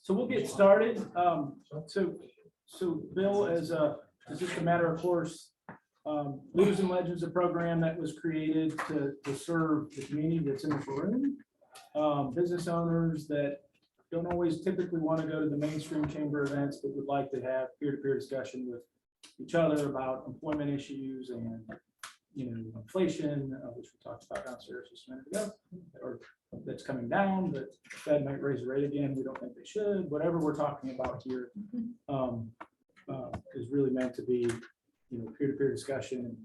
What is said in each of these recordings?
So we'll get started. So Bill, as just a matter of course, Leaders and Legends, a program that was created to serve the community that's in the room. Business owners that don't always typically want to go to the mainstream chamber events, but would like to have peer-to-peer discussion with each other about employment issues and, inflation, which we talked about downstairs just a minute ago, or that's coming down, but the Fed might raise the rate again. We don't think they should. Whatever we're talking about here is really meant to be, peer-to-peer discussion.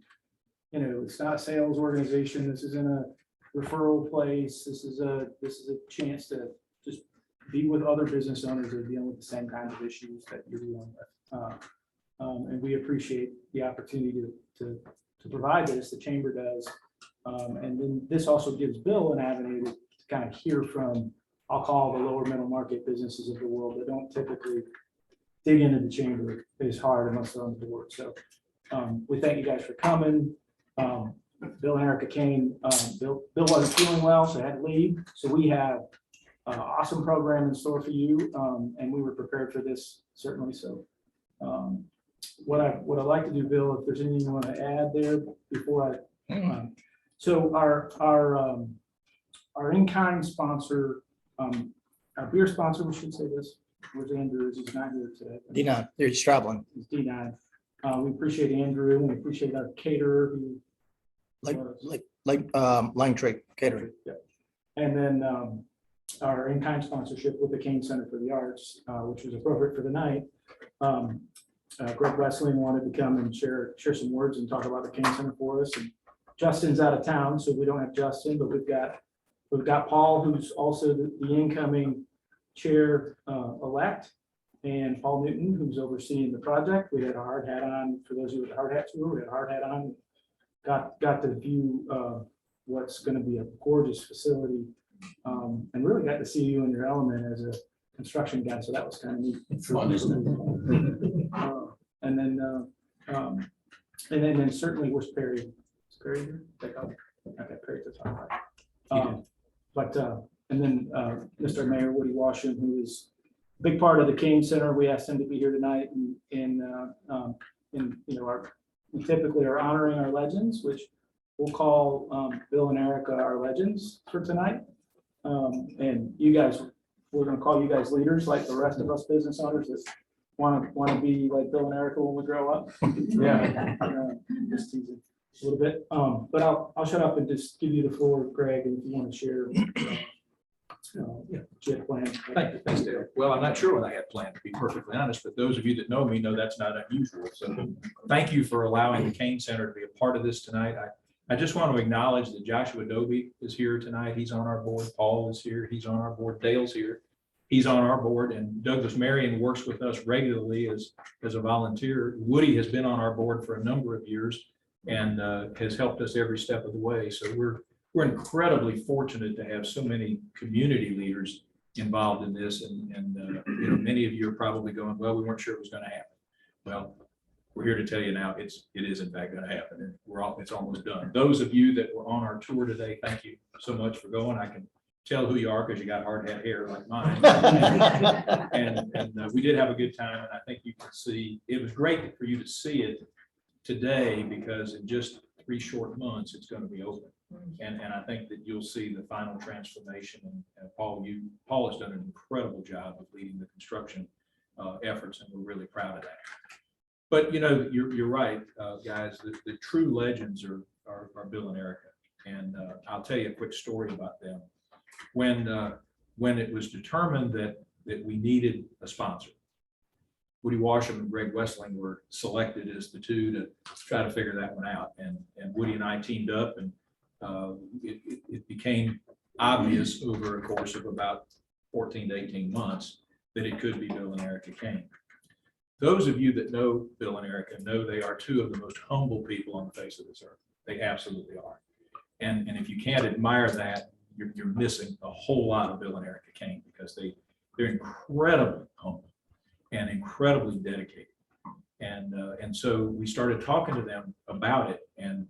It's not a sales organization. This isn't a referral place. This is a chance to just be with other business owners that are dealing with the same kinds of issues that you're dealing with. And we appreciate the opportunity to provide this. The chamber does. And then this also gives Bill an avenue to kind of hear from, I'll call the lower middle market businesses of the world that don't typically dig into the chamber as hard unless they're on the board. So we thank you guys for coming. Bill and Ericka Cain. Bill wasn't feeling well, so had to leave. So we have an awesome program in store for you, and we were prepared for this certainly. So what I'd like to do, Bill, if there's anything you want to add there before I. So our in-kind sponsor, our beer sponsor, we should say this. Where's Andrew? He's not here today. D9, they're just traveling. He's D9. We appreciate Andrew, and we appreciate our caterer who. Line Trade Catering. Yeah. And then our in-kind sponsorship with the Cain Center for the Arts, which was appropriate for the night. Greg Wrestling wanted to come and share some words and talk about the Cain Center for us. And Justin's out of town, so we don't have Justin, but we've got Paul, who's also the incoming chair elect, and Paul Newton, who's overseeing the project. We had a hard hat on. For those of you with the hard hat tour, we had a hard hat on. Got to view what's going to be a gorgeous facility, and really got to see you in your element as a construction guy. So that was kind of neat. It's fun, isn't it? And then certainly where's Perry? Is Perry here? Okay, Perry's the top right. And then Mr. Mayor Woody Washington, who is a big part of the Cain Center. We asked him to be here tonight, we typically are honoring our legends, which we'll call Bill and Ericka our legends for tonight. And you guys, we're going to call you guys leaders, like the rest of us business owners that want to be like Bill and Ericka when we grow up. Yeah, just teasing a little bit. But I'll shut up and just give you the floor, Greg, and if you want to share. Thanks, Dale. Well, I'm not sure what I had planned, to be perfectly honest, but those of you that know me know that's not unusual. So thank you for allowing the Cain Center to be a part of this tonight. I just want to acknowledge that Joshua Dobie is here tonight. He's on our board. Paul is here. He's on our board. Dale's here. He's on our board. And Douglas Marion works with us regularly as a volunteer. Woody has been on our board for a number of years and has helped us every step of the way. So we're incredibly fortunate to have so many community leaders involved in this, and many of you are probably going, well, we weren't sure it was going to happen. Well, we're here to tell you now it is in fact going to happen, and it's almost done. Those of you that were on our tour today, thank you so much for going. I can tell who you are because you got hard hat hair like mine, and we did have a good time, and I think you can see it was great for you to see it today because in just 3 short months it's going to be open. And I think that you'll see the final transformation. And Paul has done an incredible job of leading the construction efforts, and we're really proud of that. But you're right, guys. The true legends are Bill and Ericka, and I'll tell you a quick story about them. When it was determined that we needed a sponsor, Woody Washington and Greg Wrestling were selected as the two to try to figure that one out, and Woody and I teamed up, and it became obvious over a course of about 14 to 18 months that it could be Bill and Ericka Cain. Those of you that know Bill and Ericka know they are two of the most humble people on the face of this earth. They absolutely are. And if you can't admire that, you're missing a whole lot of Bill and Ericka Cain, because they're incredibly humble and incredibly dedicated. And so we started talking to them about it, and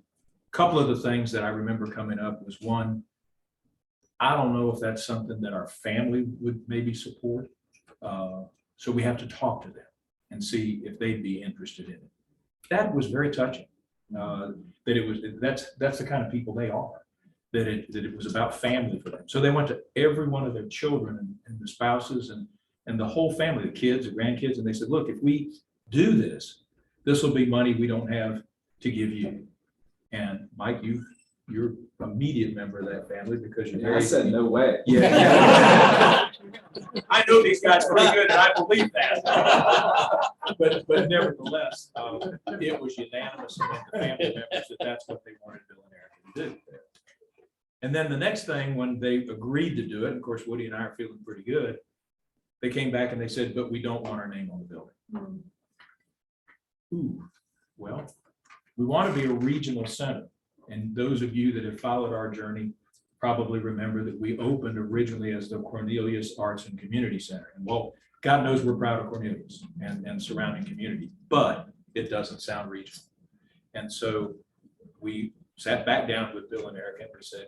couple of the things that I remember coming up was, one, I don't know if that's something that our family would maybe support. So we have to talk to them and see if they'd be interested in it. That was very touching. That it was, that's the kind of people they are, that it was about family for them. So they went to every one of their children and the spouses and the whole family, the kids, the grandkids, and they said, look, if we do this, this will be money we don't have to give you. And Mike, you're an immediate member of that family because you're I said, no way. Yeah. I know these guys pretty good, and I believe that. But nevertheless, it was unanimous among the family members that that's what they wanted Bill and Ericka to do. And then the next thing, when they agreed to do it, of course, Woody and I are feeling pretty good, they came back and they said, but we don't want our name on the building. Ooh, well, we want to be a regional center. And those of you that have followed our journey probably remember that we opened originally as the Cornelius Arts and Community Center. And well, God knows we're proud of Cornelius and surrounding community, but it doesn't sound regional. And so we sat back down with Bill and Ericka and we said,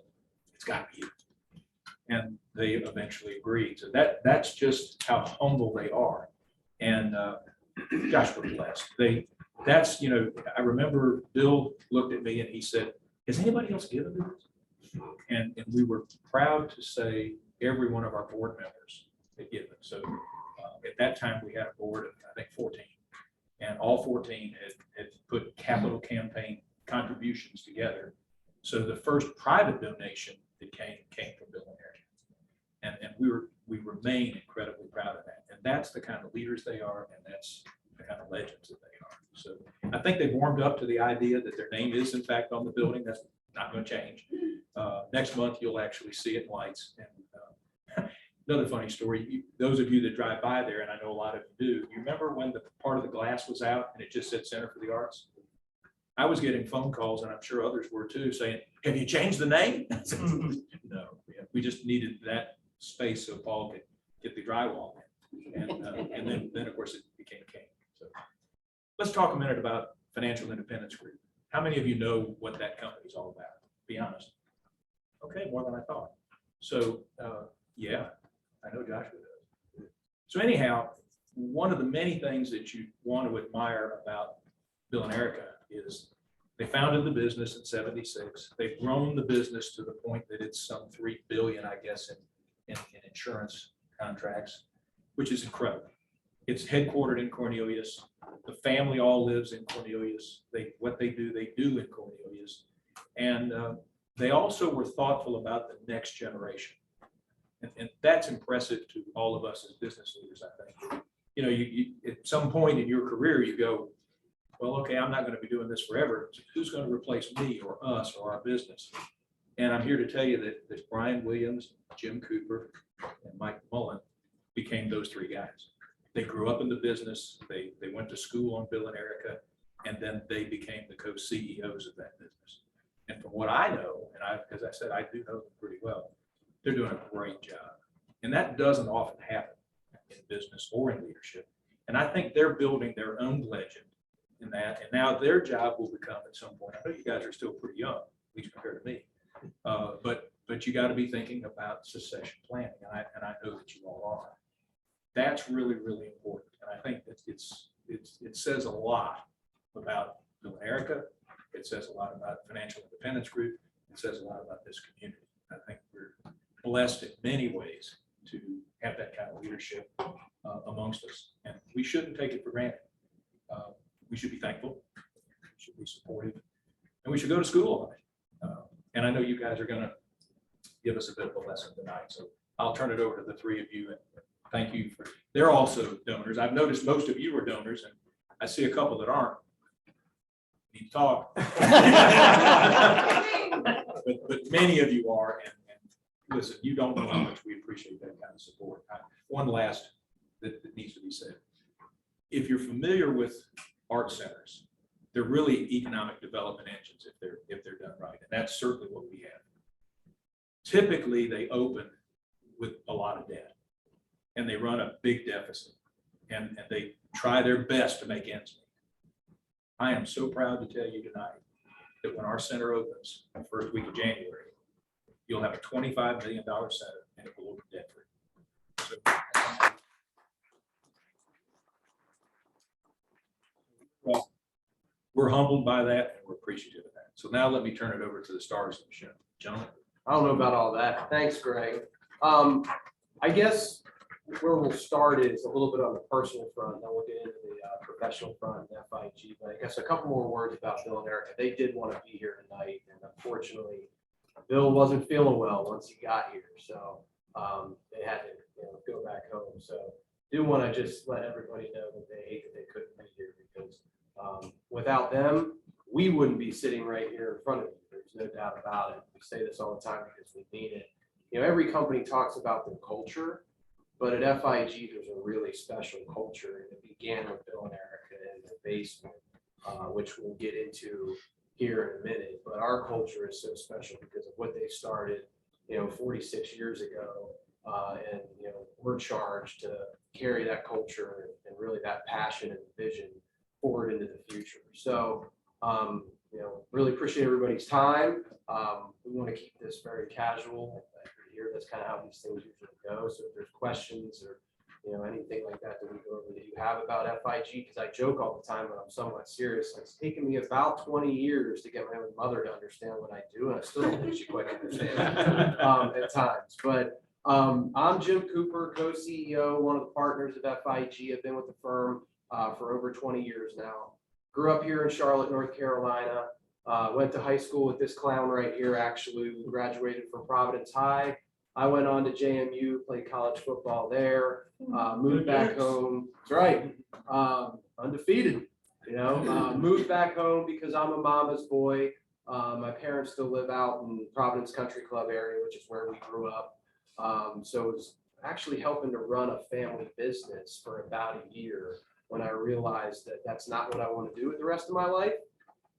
it's got to be it. And they eventually agreed. So that's just how humble they are. And gosh, we're blessed. That's, you know, I remember Bill looked at me and he said, has anybody else given to this? And we were proud to say every one of our board members had given. So at that time, we had a board of, I think, 14. And all 14 had put capital campaign contributions together. So the first private donation that came from Bill and Ericka. And we remain incredibly proud of that. And that's the kind of leaders they are, and that's the kind of legends that they are. So I think they've warmed up to the idea that their name is in fact on the building. That's not going to change. Next month, you'll actually see it in lights. And another funny story, those of you that drive by there, and I know a lot of you do, you remember when the part of the glass was out and it just said Center for the Arts? I was getting phone calls, and I'm sure others were too, saying, have you changed the name? No, we just needed that space so Paul could get the drywall in. And then of course it became Cain. So let's talk a minute about Financial Independence Group. How many of you know what that company is all about? Be honest. Okay, more than I thought. So yeah, I know Joshua does. So anyhow, one of the many things that you want to admire about Bill and Ericka is they founded the business in '76. They've grown the business to the point that it's some $3 billion, I guess, in insurance contracts, which is incredible. It's headquartered in Cornelius. The family all lives in Cornelius. What they do in Cornelius. And they also were thoughtful about the next generation. And that's impressive to all of us as business leaders, I think. You know, you at some point in your career, you go, well, okay, I'm not going to be doing this forever. Who's going to replace me or us or our business? And I'm here to tell you that Brian Williams, Jim Cooper, and Mike Mullan became those three guys. They grew up in the business. They went to school on Bill and Ericka, and then they became the co-CEOs of that business. And from what I know, and as I said, I do know them pretty well, they're doing a great job. And that doesn't often happen in business or in leadership. And I think they're building their own legend in that. And now their job will become at some point, I know you guys are still pretty young, at least compared to me, but you got to be thinking about succession planning. And I know that you all are. That's really, really important. And I think that it says a lot about Bill and Ericka. It says a lot about Financial Independence Group. It says a lot about this community. I think we're blessed in many ways to have that kind of leadership amongst us. And we shouldn't take it for granted. We should be thankful. We should be supportive. And we should go to school on it. And I know you guys are going to give us a bit of a lesson tonight. So I'll turn it over to the three of you. And thank you for, they're also donors. I've noticed most of you are donors, and I see a couple that aren't. Need to talk. but many of you are, and listen, you don't know how much we appreciate that kind of support. One last that needs to be said. If you're familiar with art centers, they're really economic development engines if they're done right. And that's certainly what we have. Typically, they open with a lot of debt and they run a big deficit and they try their best to make ends meet. I am so proud to tell you tonight that when our center opens the first week of January, you'll have a $25 million center and it will be debt free. Well, we're humbled by that and we're appreciative of that. So now let me turn it over to the stars of the show. Gentlemen. I don't know about all that. Thanks, Greg. I guess where we'll start is a little bit on the personal front, then we'll get into the professional front and FIG. But I guess a couple more words about Bill and Ericka. They did want to be here tonight, and unfortunately, Bill wasn't feeling well once he got here, so they had to go back home. So do want to just let everybody know that they hate that they couldn't be here because without them, we wouldn't be sitting right here in front of you. There's no doubt about it. We say this all the time because we mean it. Every company talks about their culture, but at FIG, there's a really special culture, and it began with Bill and Ericka in the basement, which we'll get into here in a minute. But our culture is so special because of what they started, 46 years ago, and we're charged to carry that culture and really that passion and vision forward into the future. So, really appreciate everybody's time. We want to keep this very casual. Here, that's kind of how these things usually go. So if there's questions or anything like that we go over that you have about FIG, because I joke all the time, but I'm somewhat serious. It's taken me about 20 years to get my own mother to understand what I do, and I still don't think she quite understands at times. But I'm Jim Cooper, co-CEO, one of the partners of FIG. I've been with the firm for over 20 years now. Grew up here in Charlotte, North Carolina. Went to high school with this clown right here, actually. We graduated from Providence High. I went on to JMU, played college football there, moved back home. That's right, undefeated, moved back home because I'm a mama's boy. My parents still live out in Providence Country Club area, which is where we grew up. So it was actually helping to run a family business for about a year when I realized that that's not what I want to do with the rest of my life.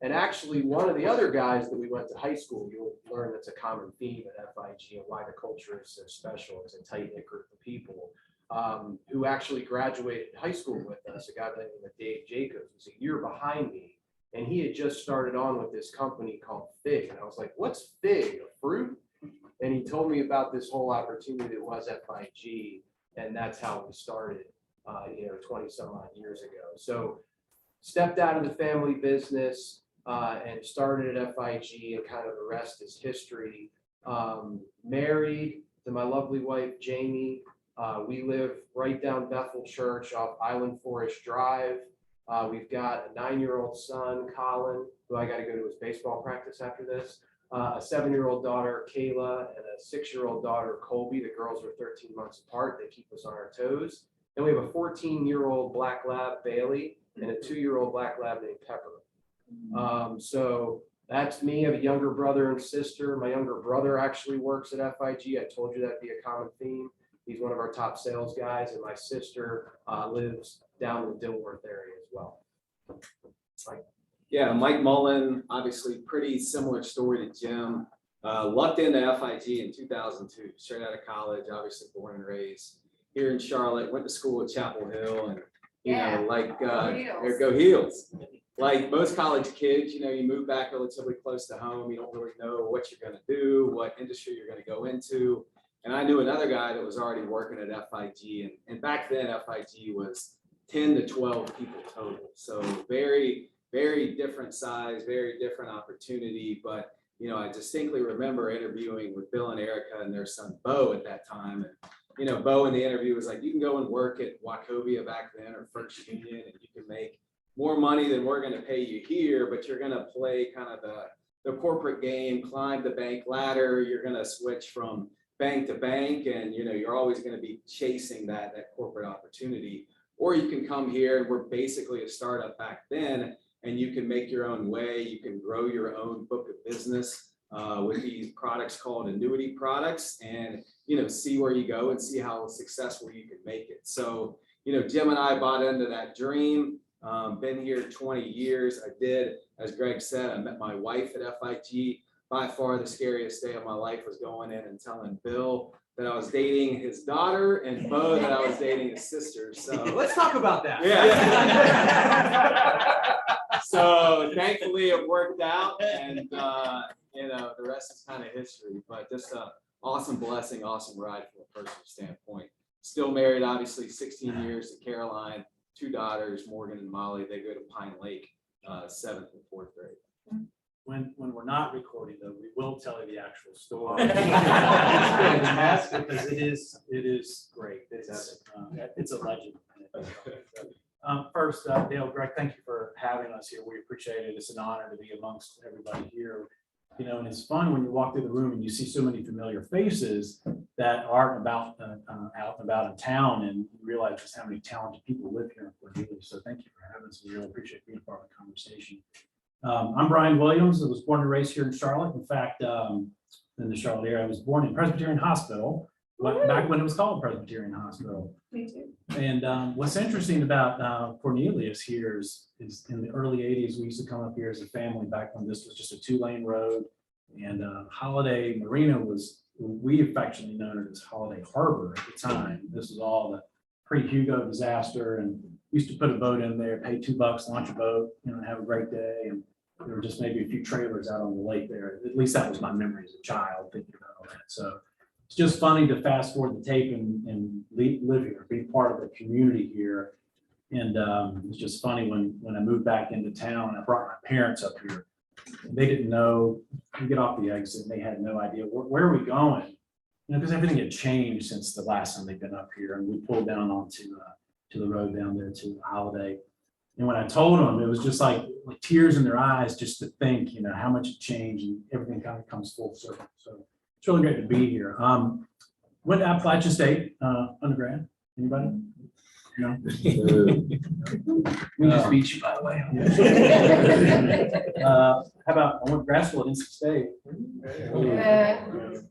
And actually, one of the other guys that we went to high school, you'll learn that's a common theme at FIG and why the culture is so special. It's a tight-knit group of people who actually graduated high school with us. A guy by the name of Dave Jacobs was a year behind me, and he had just started on with this company called Fig. And I was like, what's Fig, a fruit? And he told me about this whole opportunity that was FIG, and that's how we started, 20 some odd years ago. So stepped out of the family business, and started at FIG, and kind of the rest is history. Married to my lovely wife, Jamie. We live right down Bethel Church off Island Forest Drive. We've got a 9-year-old son, Colin, who I got to go to his baseball practice after this. A 7-year-old daughter, Kayla, and a 6-year-old daughter, Colby. The girls are 13 months apart. They keep us on our toes. And we have a 14-year-old black lab, Bailey, and a 2-year-old black lab named Pepper. So that's me. I have a younger brother and sister. My younger brother actually works at FIG. I told you that'd be a common theme. He's one of our top sales guys, and my sister lives down in the Dilworth area as well. Yeah, Mike Mullan, obviously pretty similar story to Jim. Lucked into FIG in 2002, straight out of college, obviously born and raised here in Charlotte. Went to school at Chapel Hill, and there go Heels. Like most college kids, you move back relatively close to home. You don't really know what you're going to do, what industry you're going to go into. And I knew another guy that was already working at FIG. And back then, FIG was 10 to 12 people total. So very, very different size, very different opportunity. But, I distinctly remember interviewing with Bill and Ericka and their son, Bo, at that time. And, Bo in the interview was like, you can go and work at Wachovia back then or First Union, and you can make more money than we're going to pay you here, but you're going to play kind of the corporate game, climb the bank ladder. You're going to switch from bank to bank, and you're always going to be chasing that corporate opportunity. Or you can come here, and we're basically a startup back then, and you can make your own way. You can grow your own book of business with these products called annuity products, and see where you go and see how successful you can make it. So Jim and I bought into that dream. Been here 20 years. I did, as Greg said, I met my wife at FIG. By far the scariest day of my life was going in and telling Bill that I was dating his daughter and Bo that I was dating his sister. So Let's talk about that. Yeah. So thankfully it worked out, and and the rest is kind of history. But just a awesome blessing, awesome ride from a personal standpoint. Still married, obviously, 16 years to Caroline, 2 daughters, Morgan and Molly. They go to Pine Lake, 7th and 4th grade. When we're not recording though, we will tell you the actual story. Because it is great. It's a legend. First, Dale, Greg, thank you for having us here. We appreciate it. It's an honor to be amongst everybody here. You know, and it's fun when you walk through the room and you see so many familiar faces that aren't about out and about in town, and you realize just how many talented people live here in Cornelius. So thank you for having us. We really appreciate being a part of the conversation. I'm Brian Williams. I was born and raised here in Charlotte. In fact, in the Charlotte area, I was born in Presbyterian Hospital, back when it was called Presbyterian Hospital. Me too. And what's interesting about Cornelius here is in the early 80s, we used to come up here as a family back when this was just a 2-lane road. And Holiday Marina was, we affectionately known it as Holiday Harbor at the time. This was all the pre-Hugo disaster, and used to put a boat in there, pay $2, launch a boat, you know, have a great day. And there were just maybe a few trailers out on the lake there. At least that was my memory as a child thinking about all that. So it's just funny to fast forward the tape and live here, be part of the community here. And it's just funny when I moved back into town, I brought my parents up here. They didn't know, we get off the exit and they had no idea where are we going, you know, because everything had changed since the last time they've been up here. And we pulled down onto to the road down there to Holiday. And when I told them, it was just like tears in their eyes just to think, you know, how much it changed, and everything kind of comes full circle. So it's really great to be here. Went to Appalachian State undergrad. Anybody? No. We just beat you, by the way. How about I went to grad school at NC State,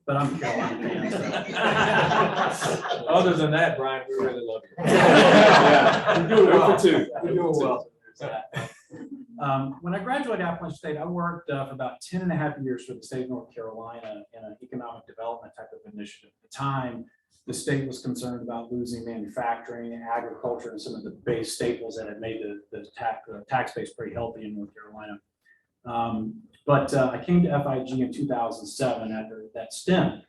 but I'm a Carolina fan. So. Other than that, Brian, we really love you. Yeah. You're doing well. You're doing well. When I graduated Appalachian State, I worked for about 10.5 years for the state of North Carolina in an economic development type of initiative. At the time, the state was concerned about losing manufacturing and agriculture and some of the base staples that had made the tax base pretty healthy in North Carolina. But I came to FIG in 2007 after that stint,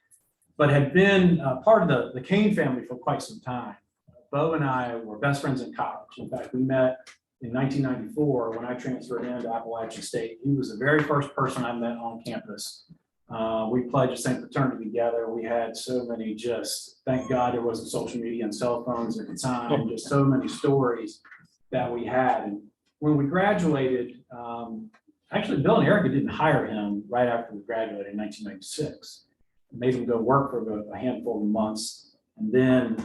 but had been part of the Cain family for quite some time. Bo and I were best friends in college. In fact, we met in 1994 when I transferred into Appalachian State. He was the very first person I met on campus. We pledged the same fraternity together. We had so many, just thank God there wasn't social media and cell phones at the time, just so many stories that we had. And when we graduated, actually Bill and Ericka didn't hire him right after we graduated in 1996. Made him go work for a handful of months. And then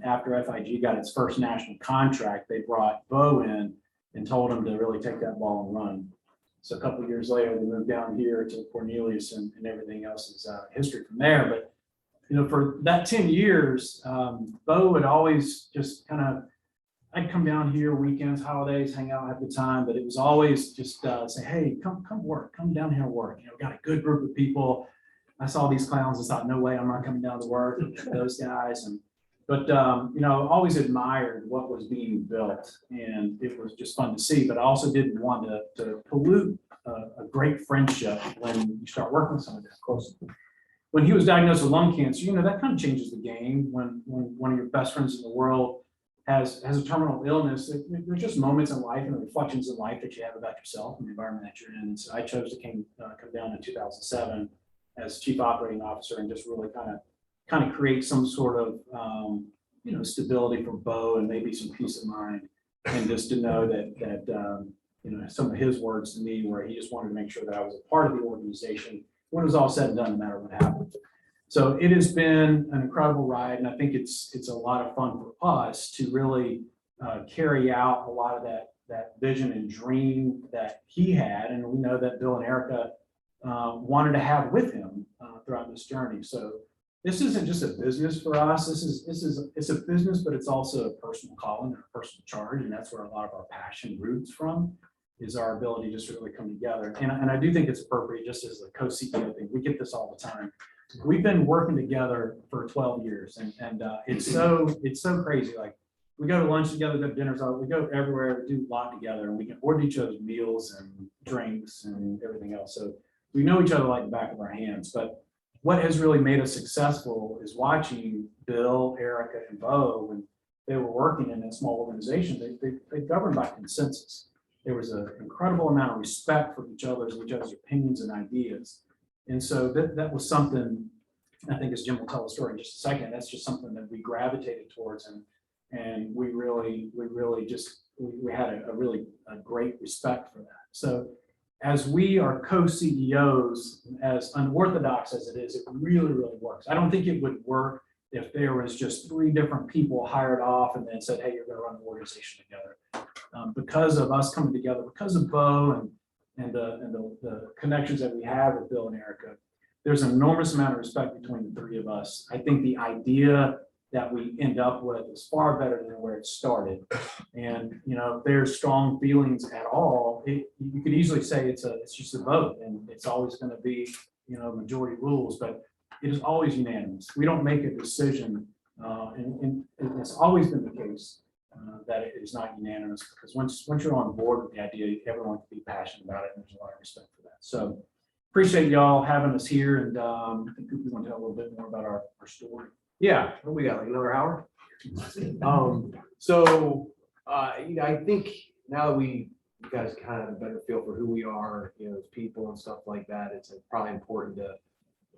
after FIG got its first national contract, they brought Bo in and told him to really take that ball and run. So a couple of years later, we moved down here to Cornelius, and everything else is history from there. But, you know, for that 10 years, Bo would always just kind of, I'd come down here weekends, holidays, hang out, have a good time. But it was always just say, hey, come work, come down here and work. You know, got a good group of people. I saw these clowns and thought, no way, I'm not coming down to work. Those guys. But you know, always admired what was being built, and it was just fun to see. But I also didn't want to pollute a great friendship when you start working with someone that close. When he was diagnosed with lung cancer, you know, that kind of changes the game. When one of your best friends in the world has a terminal illness, there's just moments in life and reflections in life that you have about yourself and the environment that you're in. And so I chose to come down in 2007 as chief operating officer and just really kind of create some sort of you know, stability for Bo and maybe some peace of mind, and just to know that you know, some of his words to me where he just wanted to make sure that I was a part of the organization when it was all said and done, no matter what happened. So it has been an incredible ride, and I think it's a lot of fun for us to really carry out a lot of that vision and dream that he had, and we know that Bill and Ericka wanted to have with him throughout this journey. So this isn't just a business for us. It's a business, but it's also a personal calling and a personal charge, and that's where a lot of our passion roots from, is our ability just to really come together. And I do think it's appropriate, just as a co-CEO thing. We get this all the time. We've been working together for 12 years, and it's so crazy. Like, we go to lunch together, go to dinners, we go everywhere, we do a lot together, and we can order each other's meals and drinks and everything else. So we know each other like the back of our hands. But what has really made us successful is watching Bill, Ericka, and Bo when they were working in a small organization. They governed by consensus. There was an incredible amount of respect for each other's opinions and ideas. And so that was something, I think, as Jim will tell the story in just a second, that's just something that we gravitated towards, and we had a great respect for that. So as we are co-CEOs, as unorthodox as it is, it really, really works. I don't think it would work if there was just 3 different people hired off and then said, hey, you're going to run the organization together. Because of us coming together, because of Bo and the connections that we have with Bill and Ericka, there's an enormous amount of respect between the 3 of us. I think the idea that we end up with is far better than where it started. And, if there's strong feelings at all, you could easily say it's just a vote, and it's always going to be, majority rules, but it is always unanimous. We don't make a decision, and it's always been the case that it is not unanimous, because once you're on board with the idea, everyone can be passionate about it, and there's a lot of respect for that. So appreciate y'all having us here, and I think we want to tell a little bit more about our story. Yeah, what we got, like another hour? I think now that you guys kind of have a better feel for who we are, as people and stuff like that, it's probably important to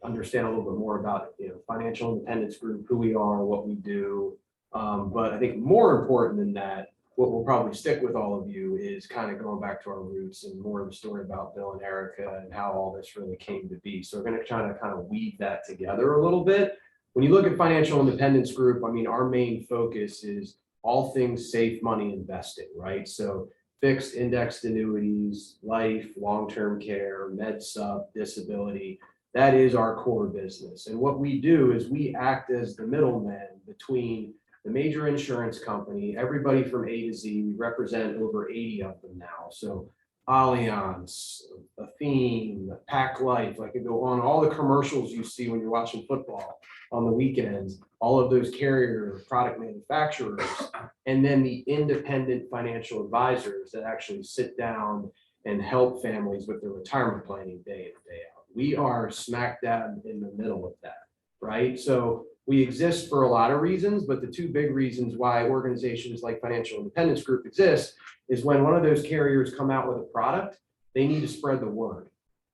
understand a little bit more about, Financial Independence Group, who we are, what we do. But I think more important than that, what will probably stick with all of you is kind of going back to our roots and more of the story about Bill and Ericka and how all this really came to be. So we're going to try to kind of weave that together a little bit. When you look at Financial Independence Group, our main focus is all things safe money investing, right? So fixed indexed annuities, life, long-term care, med sup, disability, that is our core business. And what we do is we act as the middleman between the major insurance company, everybody from A to Z. We represent over 80 of them now. So Allianz, Athene, Pac Life, I could go on, all the commercials you see when you're watching football on the weekends, all of those carrier product manufacturers, and then the independent financial advisors that actually sit down and help families with their retirement planning day in and day out. We are smack dab in the middle of that, right? So we exist for a lot of reasons, but the 2 big reasons why organizations like Financial Independence Group exist is when one of those carriers come out with a product, they need to spread the word.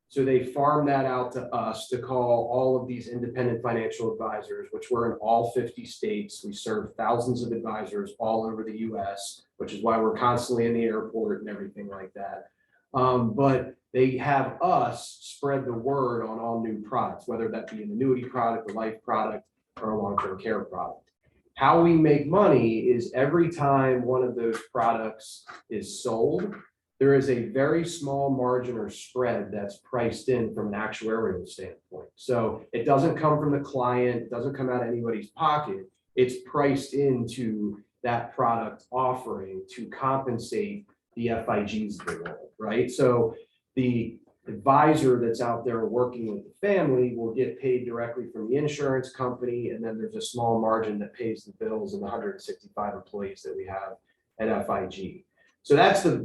So they farm that out to us to call all of these independent financial advisors, which we're in all 50 states. We serve thousands of advisors all over the US, which is why we're constantly in the airport and everything like that. But they have us spread the word on all new products, whether that be an annuity product, a life product, or a long-term care product. How we make money is every time one of those products is sold, there is a very small margin or spread that's priced in from an actuarial standpoint. So it doesn't come from the client, it doesn't come out of anybody's pocket. It's priced into that product offering to compensate the FIGs of the world, right? So the advisor that's out there working with the family will get paid directly from the insurance company, and then there's a small margin that pays the bills and the 165 employees that we have at FIG. So that's the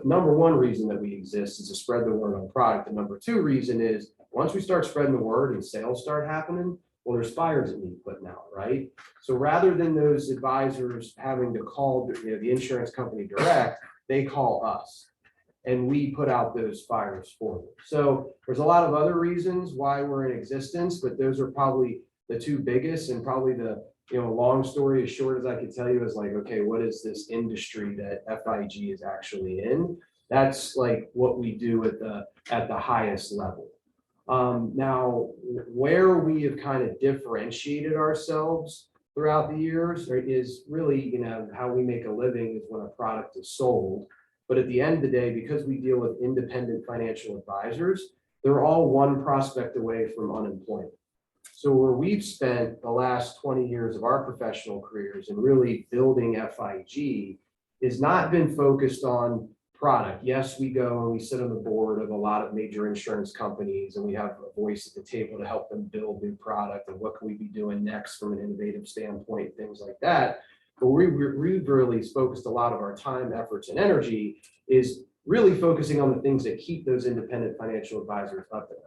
number 1 reason that we exist, is to spread the word on product. The number 2 reason is once we start spreading the word and sales start happening, well, there's fires that need putting out, right? So rather than those advisors having to call the insurance company direct, they call us and we put out those fires for them. So there's a lot of other reasons why we're in existence, but those are probably the 2 biggest, and probably the long story as short as I could tell you is like, okay, what is this industry that FIG is actually in? That's like what we do at the highest level. Now, where we have kind of differentiated ourselves throughout the years is really, how we make a living is when a product is sold. But at the end of the day, because we deal with independent financial advisors, they're all one prospect away from unemployment. So where we've spent the last 20 years of our professional careers and really building FIG is not been focused on product. Yes, we go and we sit on the board of a lot of major insurance companies, and we have a voice at the table to help them build new product and what can we be doing next from an innovative standpoint, things like that. But we've really focused a lot of our time, efforts, and energy is really focusing on the things that keep those independent financial advisors up there.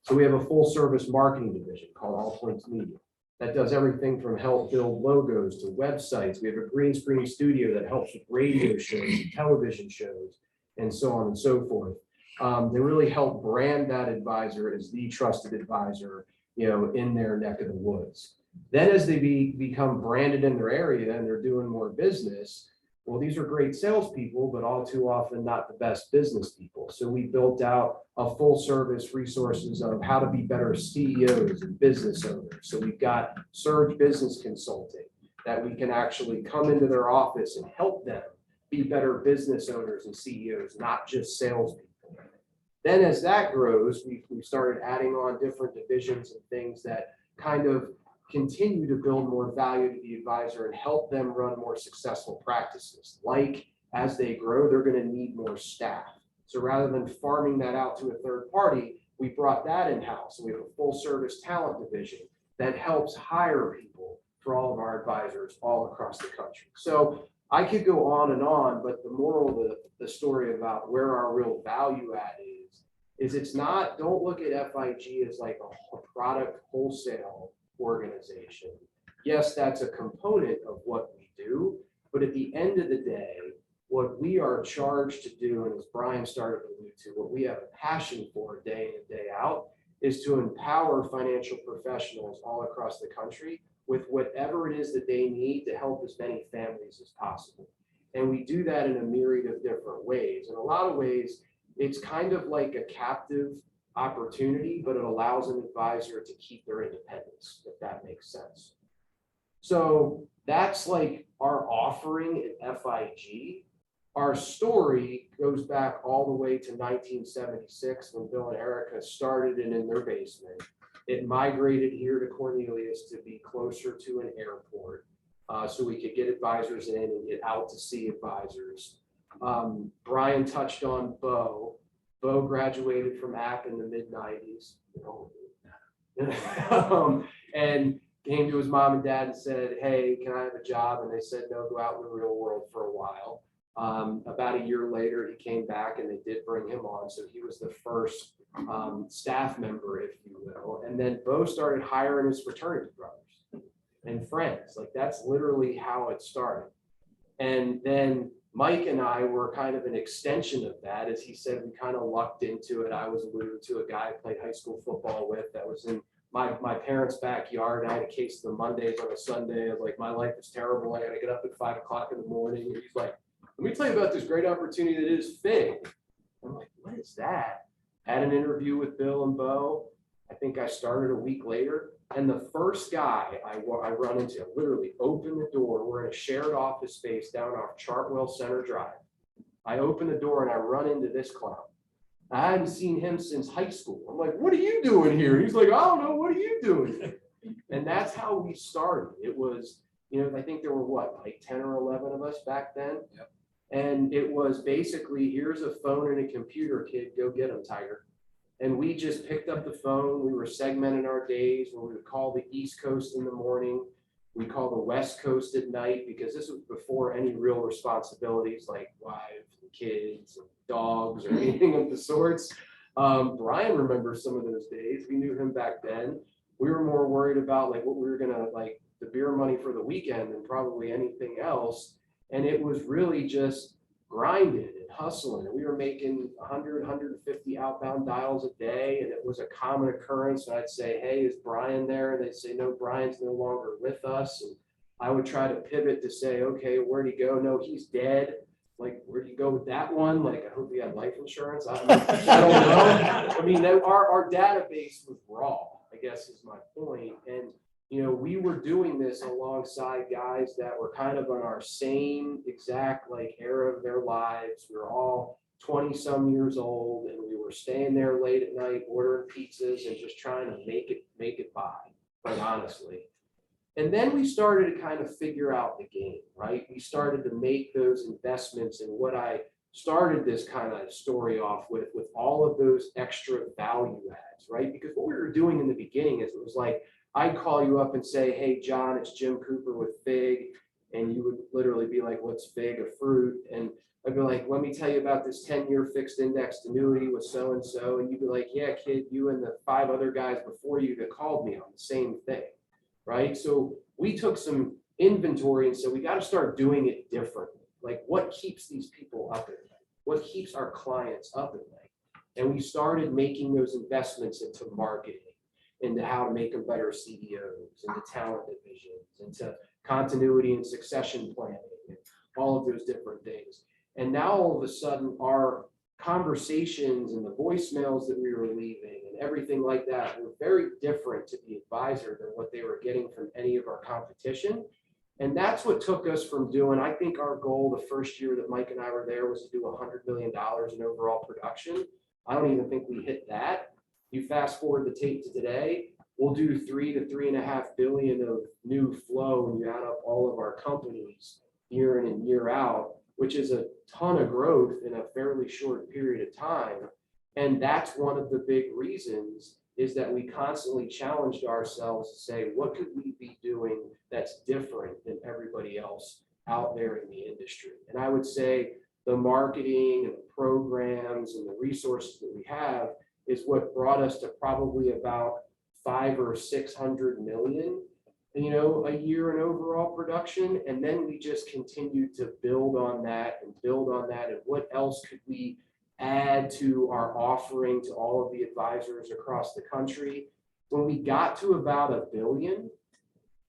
So we have a full service marketing division called All Points Media that does everything from help build logos to websites. We have a green screen studio that helps with radio shows and television shows and so on and so forth. They really help brand that advisor as the trusted advisor, in their neck of the woods. Then as they become branded in their area and they're doing more business, well, these are great salespeople, but all too often not the best business people. So we built out a full service resources of how to be better CEOs and business owners. So we've got Surge Business Consulting that we can actually come into their office and help them be better business owners and CEOs, not just salespeople. Then as that grows, we started adding on different divisions and things that kind of continue to build more value to the advisor and help them run more successful practices. Like as they grow, they're going to need more staff. So rather than farming that out to a third party, we brought that in-house. We have a full service talent division that helps hire people for all of our advisors all across the country. So I could go on, but the moral of the story about where our real value add is it's not, don't look at FIG as like a product wholesale organization. Yes, that's a component of what we do, but at the end of the day, what we are charged to do, and as Brian started to allude to, what we have a passion for day in and day out, is to empower financial professionals all across the country with whatever it is that they need to help as many families as possible. And we do that in a myriad of different ways. In a lot of ways, it's kind of like a captive opportunity, but it allows an advisor to keep their independence, if that makes sense. So that's like our offering at FIG. Our story goes back all the way to 1976 when Bill and Ericka started it in their basement. It migrated here to Cornelius to be closer to an airport, so we could get advisors in and get out to see advisors. Brian touched on Bo. Bo graduated from App in the mid-90s. And came to his mom and dad and said, hey, can I have a job? And they said, no, go out in the real world for a while. About a year later, he came back and they did bring him on. So he was the first staff member, if you will. And then Bo started hiring his fraternity brothers and friends. Like that's literally how it started. And then Mike and I were kind of an extension of that. As he said, we kind of lucked into it. I was alluding to a guy I played high school football with that was in my parents' backyard. I had a case of the Mondays on a Sunday. I was like, my life is terrible. I got to get up at 5 o'clock in the morning. And he's like, let me tell you about this great opportunity that is FIG. I'm like, what is that? Had an interview with Bill and Bo. I think I started a week later. And the first guy I run into, literally open the door. We're in a shared office space down off Chartwell Center Drive. I open the door and I run into this clown. I hadn't seen him since high school. I'm like, what are you doing here? He's like, I don't know. What are you doing? And that's how we started. It was, I think there were like 10 or 11 of us back then. Yep. And it was basically, here's a phone and a computer, kid, go get them, Tiger. And we just picked up the phone. We were segmenting our days where we would call the East Coast in the morning. We call the West Coast at night, because this was before any real responsibilities like wives and kids and dogs or anything of the sorts. Brian remembers some of those days. We knew him back then. We were more worried about like what we were gonna like the beer money for the weekend than probably anything else. And it was really just grinding and hustling. And we were making 100, 150 outbound dials a day. And it was a common occurrence. And I'd say, hey, is Brian there? And they'd say, no, Brian's no longer with us. And I would try to pivot to say, okay, where'd he go? No, he's dead. Like, where'd he go with that one? Like, I hope he had life insurance. I don't know. I mean, our database was raw, I guess is my point. And we were doing this alongside guys that were kind of on our same exact like era of their lives. We were all 20 some years old, and we were staying there late at night, ordering pizzas and just trying to make it by, quite honestly. And then we started to kind of figure out the game, right? We started to make those investments in what I started this kind of story off with all of those extra value adds, right? Because what we were doing in the beginning is it was like, I'd call you up and say, hey, John, it's Jim Cooper with FIG. And you would literally they'd be like, what's FIG, a fruit? And I'd be like, let me tell you about this 10-year fixed indexed annuity with so-and-so. And you'd be like, yeah, kid, you and the 5 other guys before you that called me on the same thing, right? So we took some inventory and said, we got to start doing it differently. Like, what keeps these people up at night? What keeps our clients up at night? And we started making those investments into marketing, into how to make them better CEOs, into talent divisions, into continuity and succession planning, and all of those different things. And now all of a sudden, our conversations and the voicemails that we were leaving and everything like that were very different to the advisor than what they were getting from any of our competition. And that's what took us from doing, I think our goal the first year that Mike and I were there was to do $100 million in overall production. I don't even think we hit that. You fast forward the tape to today, we'll do 3 to 3.5 billion of new flow when you add up all of our companies year in and year out, which is a ton of growth in a fairly short period of time. And that's one of the big reasons is that we constantly challenged ourselves to say, what could we be doing that's different than everybody else out there in the industry? And I would say the marketing and the programs and the resources that we have is what brought us to probably about 500 or 600 million, a year in overall production. And then we just continued to build on that and build on that. And what else could we add to our offering to all of the advisors across the country? When we got to about $1 billion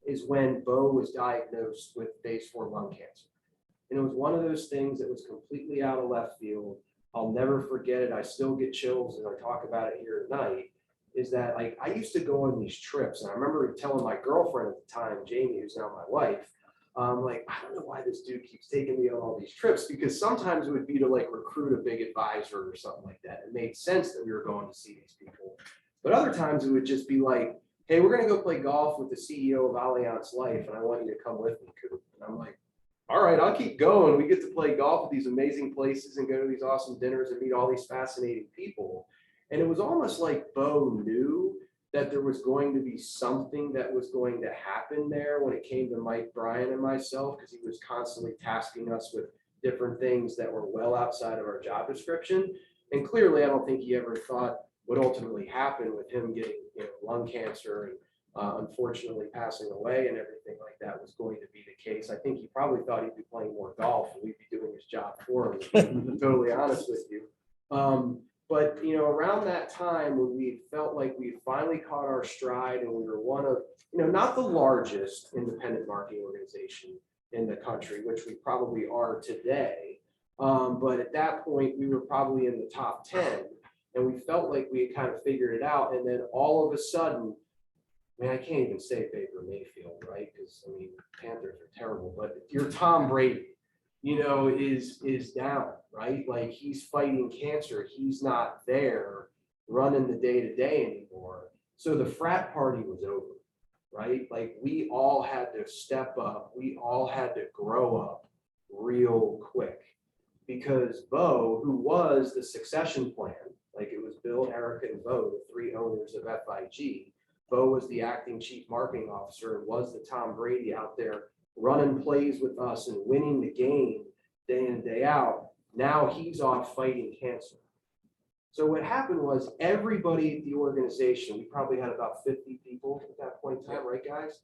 is when Bo was diagnosed with phase 4 lung cancer. And it was one of those things that was completely out of left field. I'll never forget it. I still get chills as I talk about it here tonight, is that like I used to go on these trips. And I remember telling my girlfriend at the time, Jamie, who's now my wife, like, I don't know why this dude keeps taking me on all these trips, because sometimes it would be to like recruit a big advisor or something like that. It made sense that we were going to see these people. But other times it would just be like, hey, we're going to go play golf with the CEO of Allianz Life, and I want you to come with me, Coop. And I'm like, all right, I'll keep going. We get to play golf at these amazing places and go to these awesome dinners and meet all these fascinating people. And it was almost like Bo knew that there was going to be something that was going to happen there when it came to Mike, Brian, and myself, because he was constantly tasking us with different things that were well outside of our job description. And clearly, I don't think he ever thought what ultimately happened with him getting lung cancer and unfortunately passing away and everything like that was going to be the case. I think he probably thought he'd be playing more golf and we'd be doing his job for him, to be totally honest with you. But around that time when we felt like we finally caught our stride and we were one of, not the largest independent marketing organization in the country, which we probably are today. But at that point, we were probably in the top 10 and we felt like we had kind of figured it out. And then all of a sudden, I can't even say Baker Mayfield, right? Because Panthers are terrible, but your Tom Brady, is down, right? Like he's fighting cancer. He's not there running the day-to-day anymore. So the frat party was over, right? Like we all had to step up. We all had to grow up real quick because Bo, who was the succession plan, like it was Bill, Ericka, and Bo, the 3 owners of FIG. Bo was the acting chief marketing officer and was the Tom Brady out there running plays with us and winning the game day in and day out. Now he's off fighting cancer. So what happened was everybody at the organization, we probably had about 50 people at that point in time, right guys?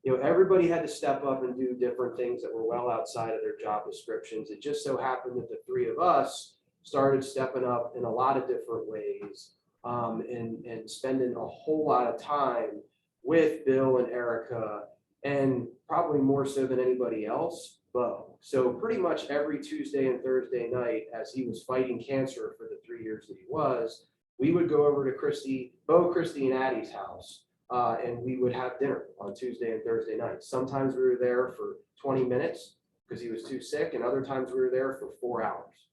Everybody had to step up and do different things that were well outside of their job descriptions. It just so happened that the 3 of us started stepping up in a lot of different ways and spending a whole lot of time with Bill and Ericka, and probably more so than anybody else, Bo. So pretty much every Tuesday and Thursday night, as he was fighting cancer for the 3 years that he was, we would go over to Bo, Christy, and Addie's house, and we would have dinner on Tuesday and Thursday nights. Sometimes we were there for 20 minutes because he was too sick, and other times we were there for 4 hours.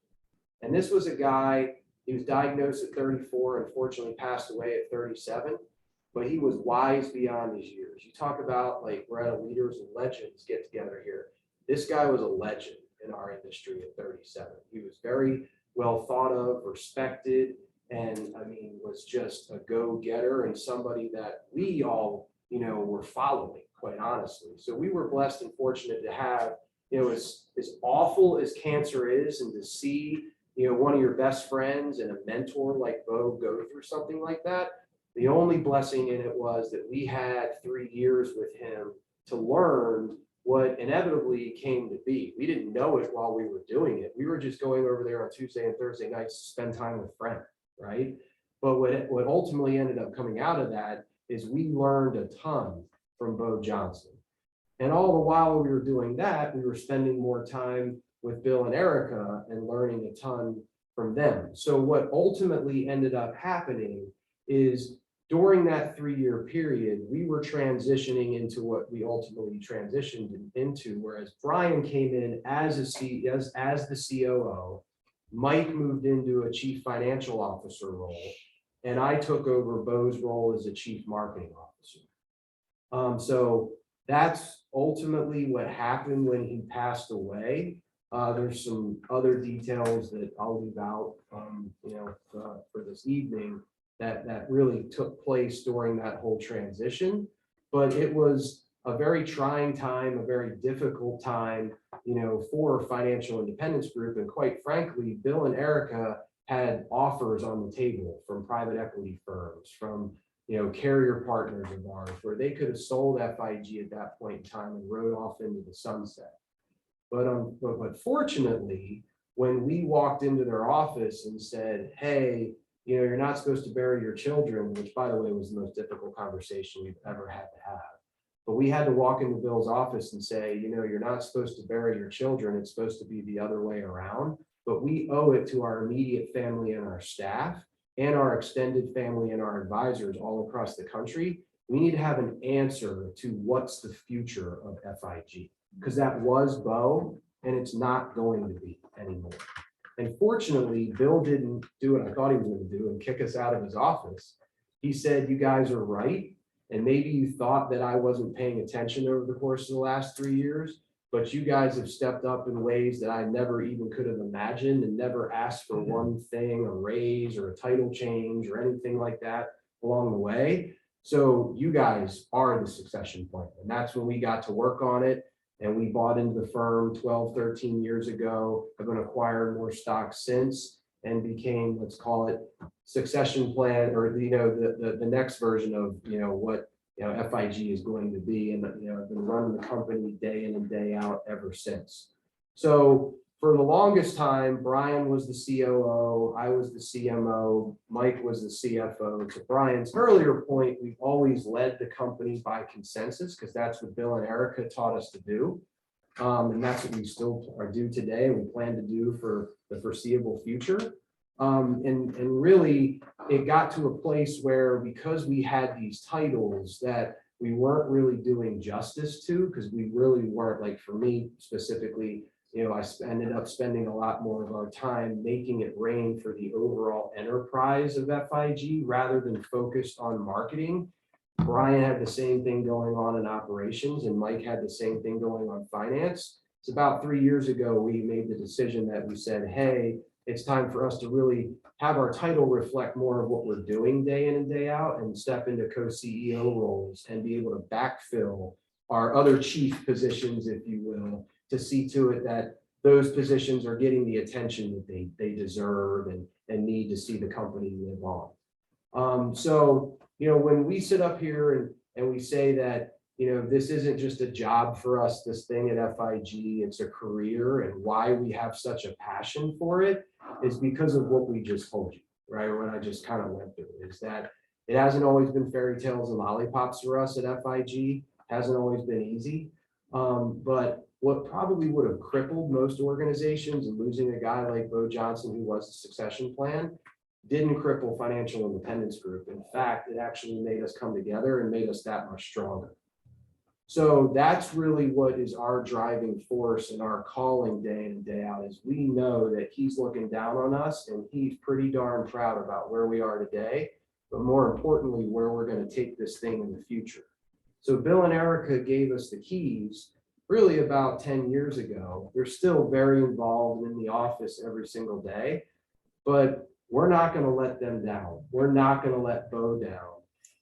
And this was a guy, he was diagnosed at 34, unfortunately passed away at 37. But he was wise beyond his years. You talk about like we're at a leaders and legends get together here. This guy was a legend in our industry at 37. He was very well thought of, respected, and was just a go-getter and somebody that we all, were following, quite honestly. So we were blessed and fortunate to have as awful as cancer is, and to see, one of your best friends and a mentor like Bo go through something like that, the only blessing in it was that we had 3 years with him to learn what inevitably came to be. We didn't know it while we were doing it. We were just going over there on Tuesday and Thursday nights to spend time with friends, right? But what ultimately ended up coming out of that is we learned a ton from Bo Johnson. And all the while we were doing that, we were spending more time with Bill and Ericka and learning a ton from them. So what ultimately ended up happening is during that 3-year period, we were transitioning into what we ultimately transitioned into, whereas Brian came in as the COO, Mike moved into a chief financial officer role, and I took over Bo's role as a chief marketing officer. So that's ultimately what happened when he passed away. There's some other details that I'll leave out, for this evening that really took place during that whole transition. But it was a very trying time, a very difficult time, for Financial Independence Group. And quite frankly, Bill and Ericka had offers on the table from private equity firms, from carrier partners of ours, where they could have sold FIG at that point in time and rode off into the sunset. But fortunately, when we walked into their office and said, hey, you're not supposed to bury your children, which by the way was the most difficult conversation we've ever had to have. But we had to walk into Bill's office and say, you're not supposed to bury your children. It's supposed to be the other way around. But we owe it to our immediate family and our staff and our extended family and our advisors all across the country. We need to have an answer to what's the future of FIG, because that was Bo and it's not going to be anymore. And fortunately, Bill didn't do what I thought he was going to do and kick us out of his office. He said, you guys are right. And maybe you thought that I wasn't paying attention over the course of the last 3 years, but you guys have stepped up in ways that I never even could have imagined, and never asked for one thing, a raise or a title change or anything like that along the way. So you guys are the succession plan. And that's when we got to work on it. And we bought into the firm 12, 13 years ago. I've been acquiring more stock since and became, let's call it, succession plan, or the next version of what FIG is going to be. And I've been running the company day in and day out ever since. So for the longest time, Brian was the COO, I was the CMO, Mike was the CFO. To Brian's earlier point, we've always led the company by consensus, because that's what Bill and Ericka taught us to do. And that's what we still are do today, and we plan to do for the foreseeable future. And really, it got to a place where, because we had these titles that we weren't really doing justice to, because we really weren't, like for me specifically, I ended up spending a lot more of our time making it rain for the overall enterprise of FIG rather than focused on marketing. Brian had the same thing going on in operations, and Mike had the same thing going on finance. It's about 3 years ago, we made the decision that we said, hey, it's time for us to really have our title reflect more of what we're doing day in and day out, and step into co-CEO roles and be able to backfill our other chief positions, if you will, to see to it that those positions are getting the attention that they deserve and need to see the company live on. So, when we sit up here and we say that, this isn't just a job for us, this thing at FIG, it's a career, and why we have such a passion for it is because of what we just told you, right? Or what I just kind of went through, is that it hasn't always been fairy tales and lollipops for us at FIG, hasn't always been easy. But what probably would have crippled most organizations, and losing a guy like Bo Johnson, who was the succession plan, didn't cripple Financial Independence Group. In fact, it actually made us come together and made us that much stronger. So that's really what is our driving force and our calling day in and day out, is we know that he's looking down on us and he's pretty darn proud about where we are today, but more importantly, where we're going to take this thing in the future. So Bill and Ericka gave us the keys really about 10 years ago. They're still very involved in the office every single day, but we're not going to let them down. We're not going to let Bo down.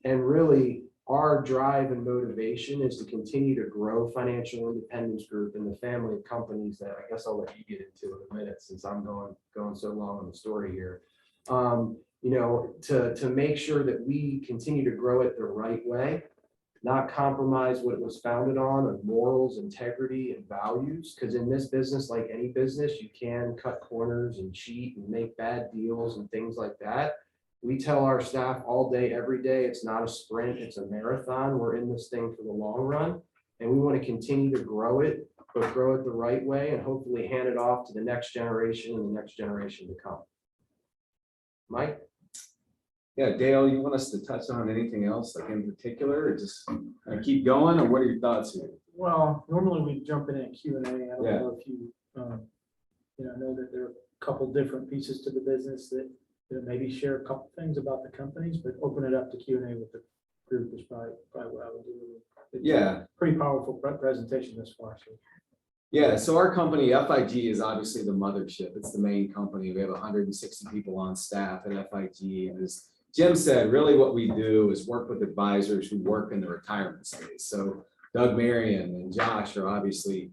And really, our drive and motivation is to continue to grow Financial Independence Group and the family of companies that I guess I'll let you get into in a minute since I'm going so long on the story here. You know, to make sure that we continue to grow it the right way, not compromise what it was founded on of morals, integrity, and values. Because in this business, like any business, you can cut corners and cheat and make bad deals and things like that. We tell our staff all day, every day, it's not a sprint, it's a marathon. We're in this thing for the long run, and we want to continue to grow it, but grow it the right way and hopefully hand it off to the next generation and the next generation to come. Mike? Yeah, Dale, you want us to touch on anything else like in particular, or just keep going, or what are your thoughts here? Well, normally we jump in at Q&A. I don't Yeah. know if you, know that there are a couple different pieces to the business that maybe share a couple things about the companies, but open it up to Q&A with the group is probably what I would do. It's Yeah. a pretty powerful presentation this far. So. Yeah, so our company, FIG, is obviously the mothership. It's the main company. We have 160 people on staff at FIG. And as Jim said, really what we do is work with advisors who work in the retirement space. So Doug Marion and Josh are obviously,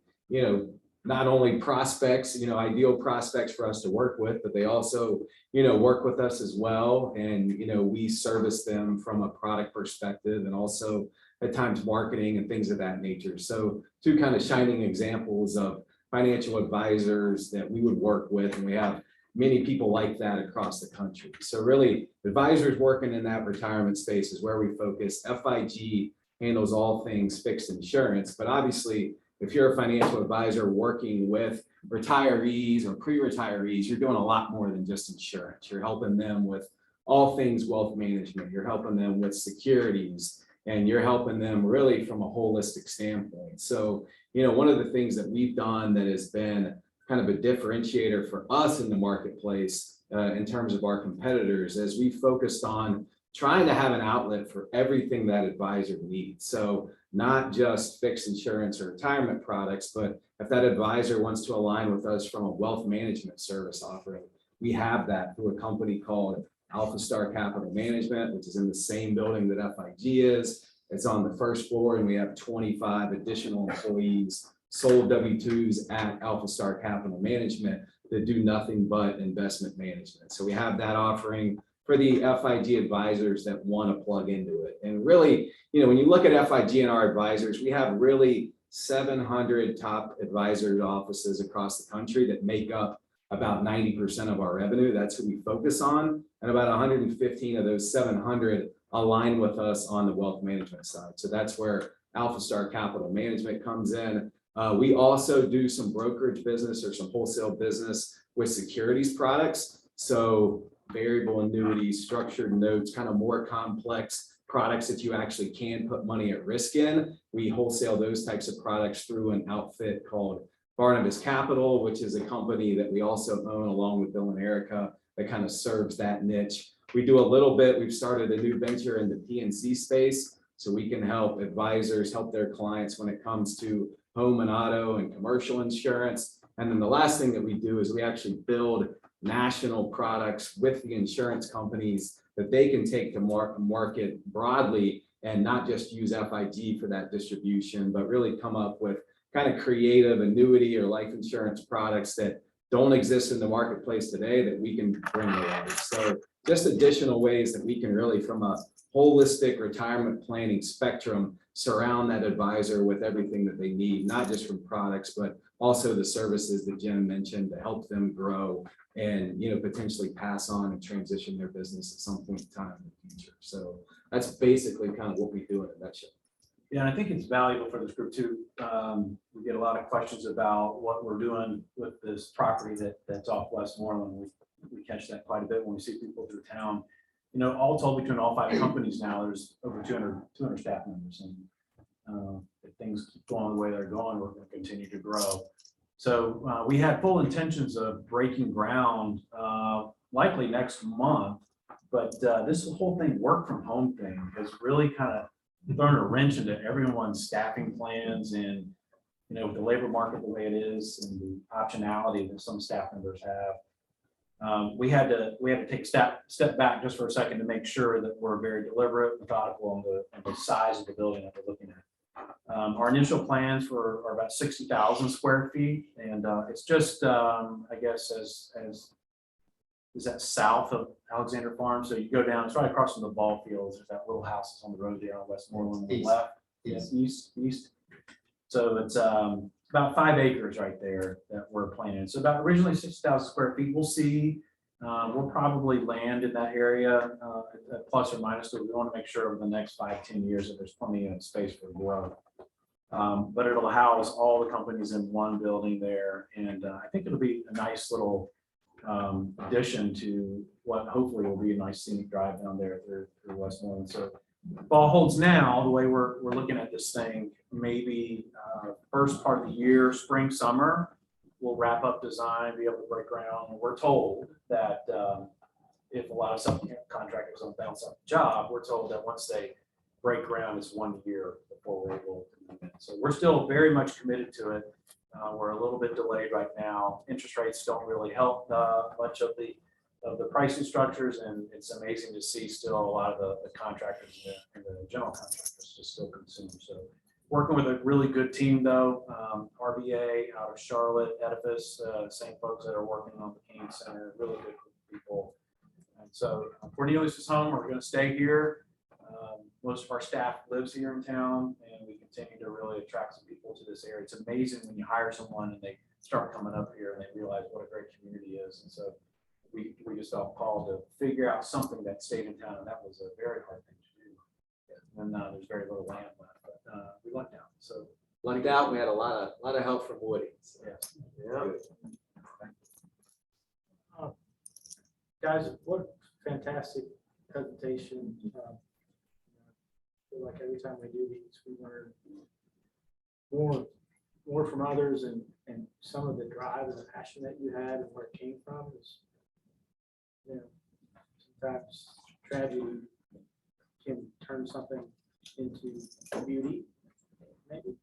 not only prospects, ideal prospects for us to work with, but they also, work with us as well. And, we service them from a product perspective and also at times marketing and things of that nature. So two kind of shining examples of financial advisors that we would work with, and we have many people like that across the country. So really, advisors working in that retirement space is where we focus. FIG handles all things fixed insurance, but obviously, if you're a financial advisor working with retirees or pre-retirees, you're doing a lot more than just insurance. You're helping them with all things wealth management. You're helping them with securities, and you're helping them really from a holistic standpoint. So, one of the things that we've done that has been kind of a differentiator for us in the marketplace in terms of our competitors is we focused on trying to have an outlet for everything that advisor needs. So not just fixed insurance or retirement products, but if that advisor wants to align with us from a wealth management service offering, we have that through a company called Alpha Star Capital Management, which is in the same building that FIG is. It's on the first floor, and we have 25 additional employees, sole W-2s at Alpha Star Capital Management that do nothing but investment management. So we have that offering for the FIG advisors that want to plug into it. And really, when you look at FIG and our advisors, we have really 700 top advisor offices across the country that make up about 90% of our revenue. That's who we focus on. And about 115 of those 700 align with us on the wealth management side. So that's where Alpha Star Capital Management comes in. We also do some brokerage business or some wholesale business with securities products. So variable annuities, structured notes, kind of more complex products that you actually can put money at risk in. We wholesale those types of products through an outfit called Barnabas Capital, which is a company that we also own along with Bill and Ericka that kind of serves that niche. We do a little bit, we've started a new venture in the PNC space, so we can help advisors help their clients when it comes to home and auto and commercial insurance. And then the last thing that we do is we actually build national products with the insurance companies that they can take to market broadly and not just use FIG for that distribution, but really come up with kind of creative annuity or life insurance products that don't exist in the marketplace today that we can bring to life. So just additional ways that we can really, from a holistic retirement planning spectrum, surround that advisor with everything that they need, not just from products, but also the services that Jim mentioned to help them grow and potentially pass on and transition their business at some point in time in the future. So that's basically kind of what we do in a nutshell. Yeah, and I think it's valuable for this group too. We get a lot of questions about what we're doing with this property that's off West Moreland. We catch that quite a bit when we see people through town. All told, between all 5 companies now, there's over 200 staff members. And if things keep going the way they're going, we're going to continue to grow. So we had full intentions of breaking ground likely next month, but this whole thing work from home thing has really kind of thrown a wrench into everyone's staffing plans. And with the labor market the way it is and the optionality that some staff members have, We had to take a step back just for a second to make sure that we're very deliberate, methodical on the size of the building that we're looking at. Our initial plans are about 60,000 square feet, and it's just, I guess, as is that south of Alexander Farm. So you go down, it's right across from the ball fields. There's that little house that's on the road there on West Mullen on the East. left. Yes. East. So it's about 5 acres right there that we're planning. So about originally 60,000 square feet. We'll see. We'll probably land in that area, plus or minus. So we want to make sure over the next 5-10 years that there's plenty of space for growth. But it'll house all the companies in one building there, and I think it'll be a nice little addition to what hopefully will be a nice scenic drive down there through Westmoreland. So if all holds now, the way we're looking at this thing, maybe first part of the year, spring, summer, we'll wrap up design, be able to break ground. And we're told that if a lot of subcontractors don't bounce up the job, we're told that once they break ground, it's 1 year before we're able to move in. So we're still very much committed to it. We're a little bit delayed right now. Interest rates don't really help much of the pricing structures, and it's amazing to see still a lot of the contractors and the general contractors just still consume. So working with a really good team though, RBA out of Charlotte, Edifice, same folks that are working on the Cain Center, really good people. And so Cornelius is home. We're going to stay here. Most of our staff lives here in town, and we continue to really attract some people to this area. It's amazing when you hire someone and they start coming up here and they realize what a great community is. And so we just felt called to figure out something that stayed in town, and that was a very hard thing to do. And there's very little land left, but we lucked out. So Lucked out. We had a lot of help from Woody. So. yeah. Good. Guys, what fantastic presentation. I feel like every time we do these, we learn more from others, and some of the drive and the passion that you had and where it came from is, you know, sometimes tragedy can turn something into beauty. Maybe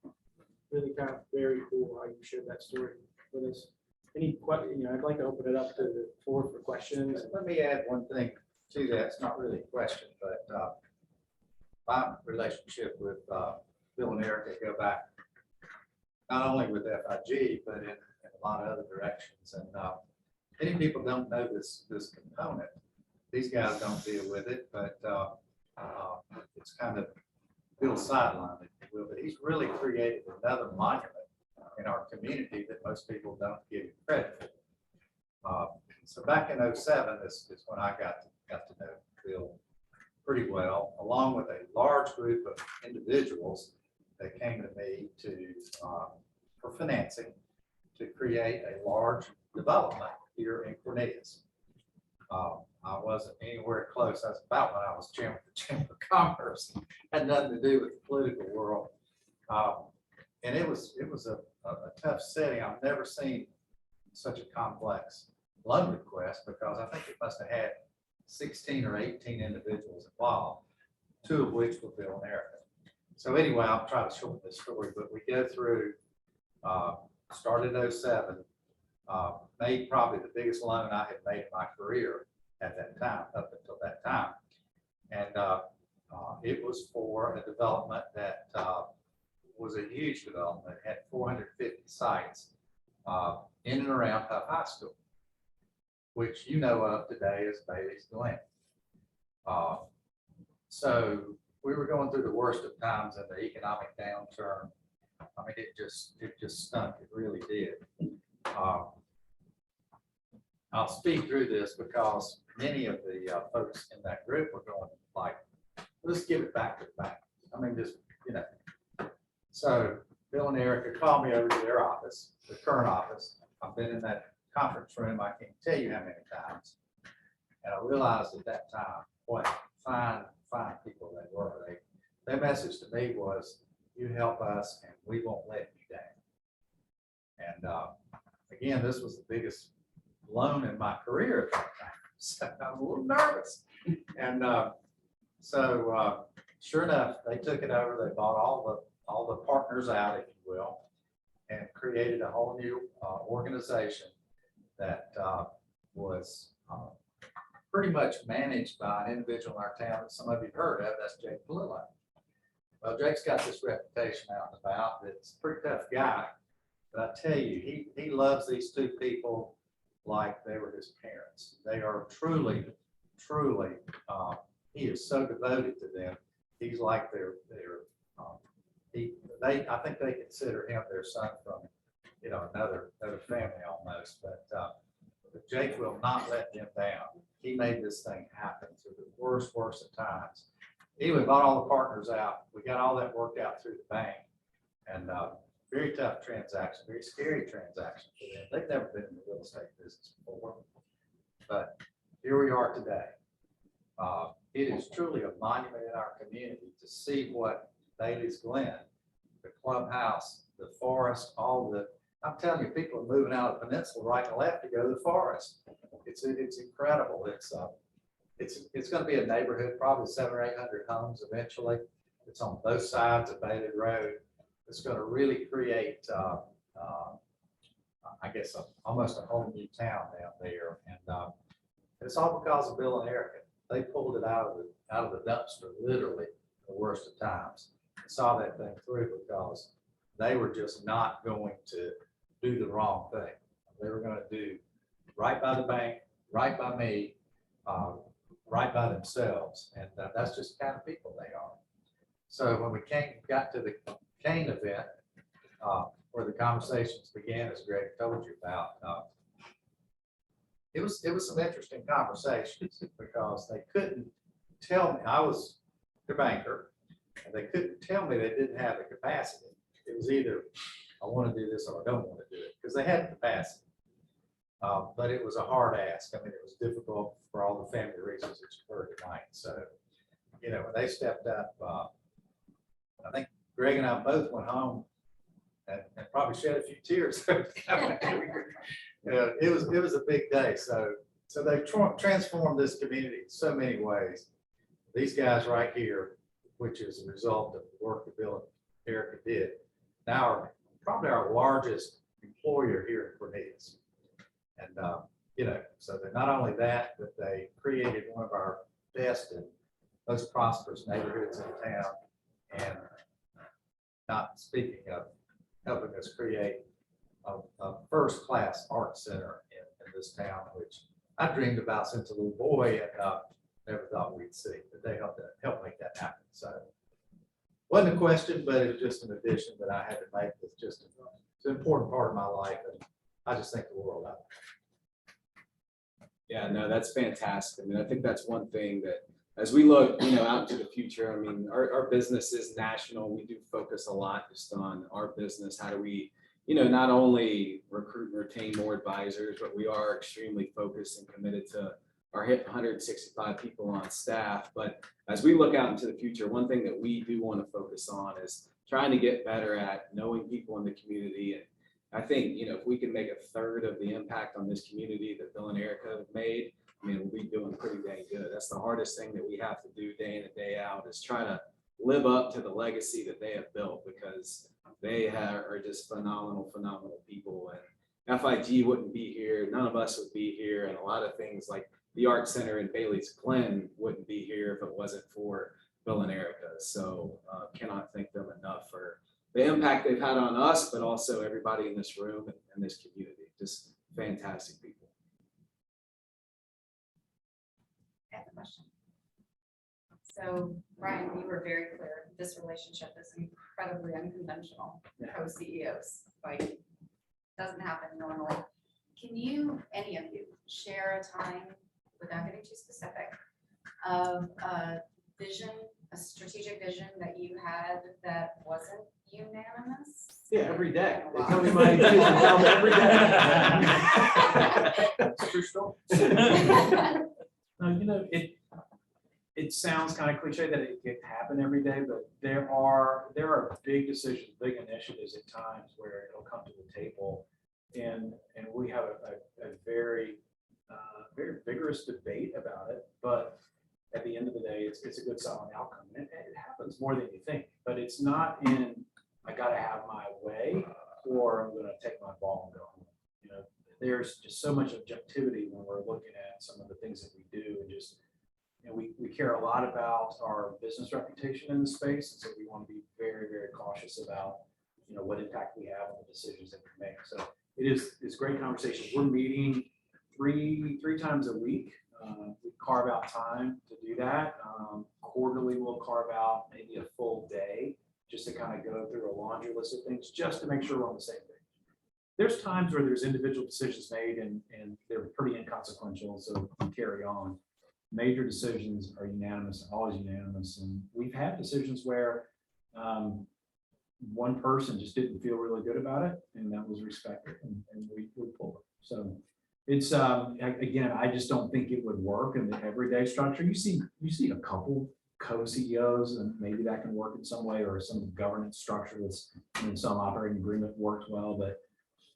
really kind of very cool how you shared that story with us. Any questions? You know, I'd like to open it up to the floor for questions. Let me add one thing to that. It's not really a question, but my relationship with Bill and Ericka go back not only with FIG, but in a lot of other directions. And many people don't know this component. These guys don't deal with it, but it's kind of Bill's sideline, if you will. But he's really created another monument in our community that most people don't give him credit for. So back in 2007, this is when I got to know Bill pretty well, along with a large group of individuals that came to me for financing to create a large development here in Cornelius. I wasn't anywhere close. That's about when I was chairman of the Chamber of Commerce. Had nothing to do with the political world. And it was a tough setting. I've never seen such a complex loan request, because I think it must have had 16 or 18 individuals involved, 2 of which were Bill and Ericka. So anyway, I'll try to shorten this story, but we go through, started in 2007, made probably the biggest loan I had made in my career at that time, up until that time. And it was for a development that was a huge development. It had 450 sites in and around Huff High School, which you know of today as Bailey's Glen. So we were going through the worst of times in the economic downturn. I mean, it just stunk. It really did. I'll speed through this because many of the folks in that group were going like, let's give it back to the bank. I mean, just, you know. So Bill and Ericka called me over to their office, the current office. I've been in that conference room, I can't tell you how many times. And I realized at that time what fine people they were. Their message to me was, you help us and we won't let you down. And again, this was the biggest loan in my career at that time. So I was a little nervous. And so sure enough, they took it over. They bought all the partners out, if you will, and created a whole new organization that was pretty much managed by an individual in our town that some of you have heard of. That's Jake Mullen. Well, Jake's got this reputation out and about. It's a pretty tough guy. But I tell you, he loves these two people like they were his parents. They are truly, he is so devoted to them. He's like I think they consider him their son from, another family almost. But Jake will not let them down. He made this thing happen through the worst of times. Even bought all the partners out. We got all that worked out through the bank, and very tough transaction, very scary transaction for them. They've never been in the real estate business before, but here we are today. It is truly a monument in our community to see what Bailey's Glen, the clubhouse, the forest, I'm telling you, people are moving out of the peninsula right and left to go to the forest. It's incredible. It's going to be a neighborhood, probably 700 or 800 homes eventually. It's on both sides of Bailey Road. It's going to really create, I guess, almost a whole new town down there. And it's all because of Bill and Ericka. They pulled it out of the dumpster, literally, the worst of times. And saw that thing through because they were just not going to do the wrong thing. They were going to do right by the bank, right by me, right by themselves. And that's just the kind of people they are. So when we got to the Cain event, where the conversations began, as Greg told you about, it was some interesting conversations because they couldn't tell me, I was the banker, and they couldn't tell me they didn't have the capacity. It was either I want to do this or I don't want to do it, because they had the capacity. But it was a hard ask. I mean, it was difficult for all the family reasons that you heard tonight. So, when they stepped up, I think Greg and I both went home and probably shed a few tears. It was a big day. So they've transformed this community in so many ways. These guys right here, which is a result of the work that Bill and Ericka did, now are probably our largest employer here in Cornelius. And, so they're not only that, but they created one of our best and most prosperous neighborhoods in town. And not speaking of helping us create a first-class art center in this town, which I dreamed about since a little boy and never thought we'd see. But they helped make that happen. So wasn't a question, but it was just an addition that I had to make. It's an important part of my life, and I just think the world of it. Yeah, no, that's fantastic. I mean, I think that's one thing that as we look, out to the future, I mean, our business is national. We do focus a lot just on our business. How do we, not only recruit and retain more advisors, but we are extremely focused and committed to our 165 people on staff. But as we look out into the future, one thing that we do want to focus on is trying to get better at knowing people in the community. And I think, if we can make a third of the impact on this community that Bill and Ericka have made, I mean, we'll be doing pretty dang good. That's the hardest thing that we have to do day in and day out, is try to live up to the legacy that they have built, because they are just phenomenal people. And FIG wouldn't be here. None of us would be here. And a lot of things like the Art Center in Bailey's Glen wouldn't be here if it wasn't for Bill and Ericka. So cannot thank them enough for the impact they've had on us, but also everybody in this room and this community. Just fantastic people. I have a question. So, Brian, you were very clear. This relationship is incredibly unconventional. Co-CEOs, like, doesn't happen normally. Can you, any of you, share a time, without getting too specific, of a vision, a strategic vision that you had that wasn't unanimous? Yeah, every day. They Wow. tell me my vision, tell me every day. It's a true story. No, it sounds kind of cliche that it can happen every day, but there are big decisions, big initiatives at times where it'll come to the table, and we have a very vigorous debate about it. But at the end of the day, it's a good solid outcome. And it happens more than you think, but it's not I got to have my way, or I'm going to take my ball and go home. there's just so much objectivity when we're looking at some of the things that we do, and just, you know, we care a lot about our business reputation in the space, and so we want to be very, very cautious about, you know, what impact we have on the decisions that we make. So it's great conversation. We're meeting three times a week. We carve out time to do that. Quarterly, we'll carve out maybe a full day just to kind of go through a laundry list of things, just to make sure we're on the same page. There's times where there's individual decisions made and they're pretty inconsequential, so we carry on. Major decisions are unanimous, always unanimous. And we've had decisions where one person just didn't feel really good about it, and that was respected, and we pulled it. So it's, again, I just don't think it would work in the everyday structure. You see a couple co-CEOs, and maybe that can work in some way, or some governance structure that's in some operating agreement works well, but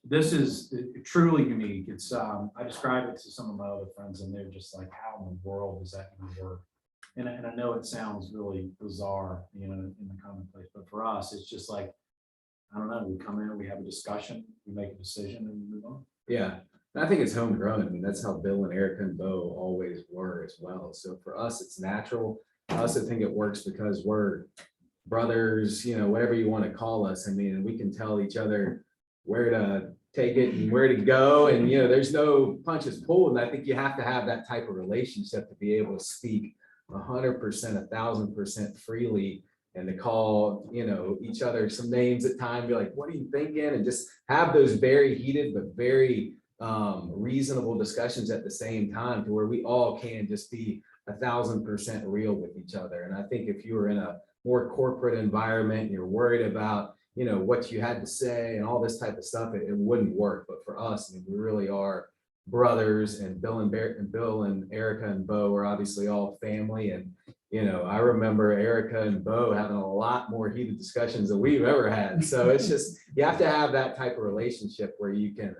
this is truly unique. It's, I describe it to some of my other friends, and they're just like, how in the world does that even work? And I know it sounds really bizarre, you know, in the commonplace, but for us, it's just like, I don't know, we come in, we have a discussion, we make a decision, and we move on. Yeah, and I think it's homegrown. I mean, that's how Bill and Ericka and Bo always were as well. So for us, it's natural. I also think it works because we're brothers, you know, whatever you want to call us. I mean, we can tell each other where to take it and where to go. And, you know, there's no punches pulled. And I think you have to have that type of relationship to be able to speak 100%, 1,000% freely, and to call, you know, each other some names at times, be like, what are you thinking? And just have those very heated, but very reasonable discussions at the same time, to where we all can just be 1,000% real with each other. And I think if you were in a more corporate environment and you're worried about, you know, what you had to say and all this type of stuff, it wouldn't work. But for us, I mean, we really are brothers, and Bill and Ericka and Bo are obviously all family. And, you know, I remember Ericka and Bo having a lot more heated discussions than we've ever had. So it's just, you have to have that type of relationship where you can,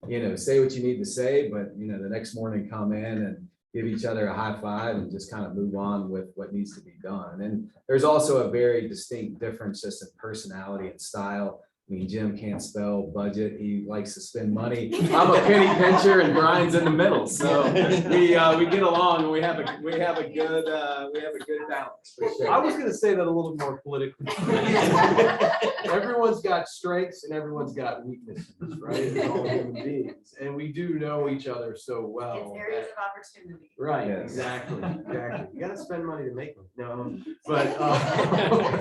you know, say what you need to say, but, you know, the next morning come in and give each other a high five and just kind of move on with what needs to be done. And there's also a very distinct difference just in personality and style. I mean, Jim can't spell budget. He likes to spend money. I'm a penny pincher, and Brian's in the middle. So we get along, and we have a good balance. For sure. I was gonna say that a little more politically. Everyone's got strengths and everyone's got weaknesses, right? As all human beings. And we do know each other so well. It's areas of opportunity. Right, Yes. exactly. You gotta spend money to make them. No, but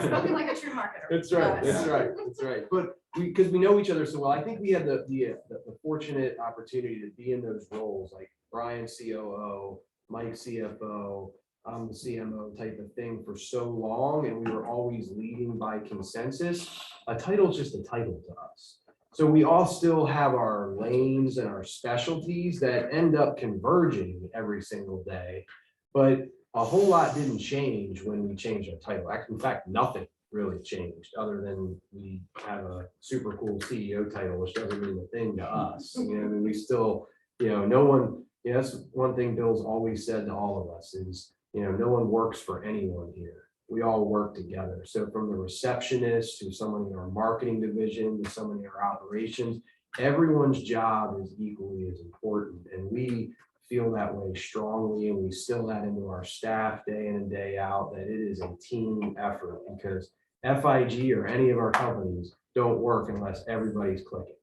Spoken like a true marketer. that's right, Yes. that's right. But because we know each other so well, I think we had the fortunate opportunity to be in those roles, like Brian COO, Mike CFO, I'm the CMO type of thing for so long, and we were always leading by consensus. A title is just a title to us. So we all still have our lanes and our specialties that end up converging every single day. But a whole lot didn't change when we changed our title. In fact, nothing really changed, other than we have a super cool CEO title, which doesn't mean a thing to us. You know, I mean, we still, you know, no one, you know, that's one thing Bill's always said to all of us is, you know, no one works for anyone here. We all work together. So from the receptionist to someone in our marketing division to someone in our operations, everyone's job is equally as important. And we feel that way strongly, and we still that into our staff day in and day out, that it is a team effort, because FIG or any of our companies don't work unless everybody's clicking.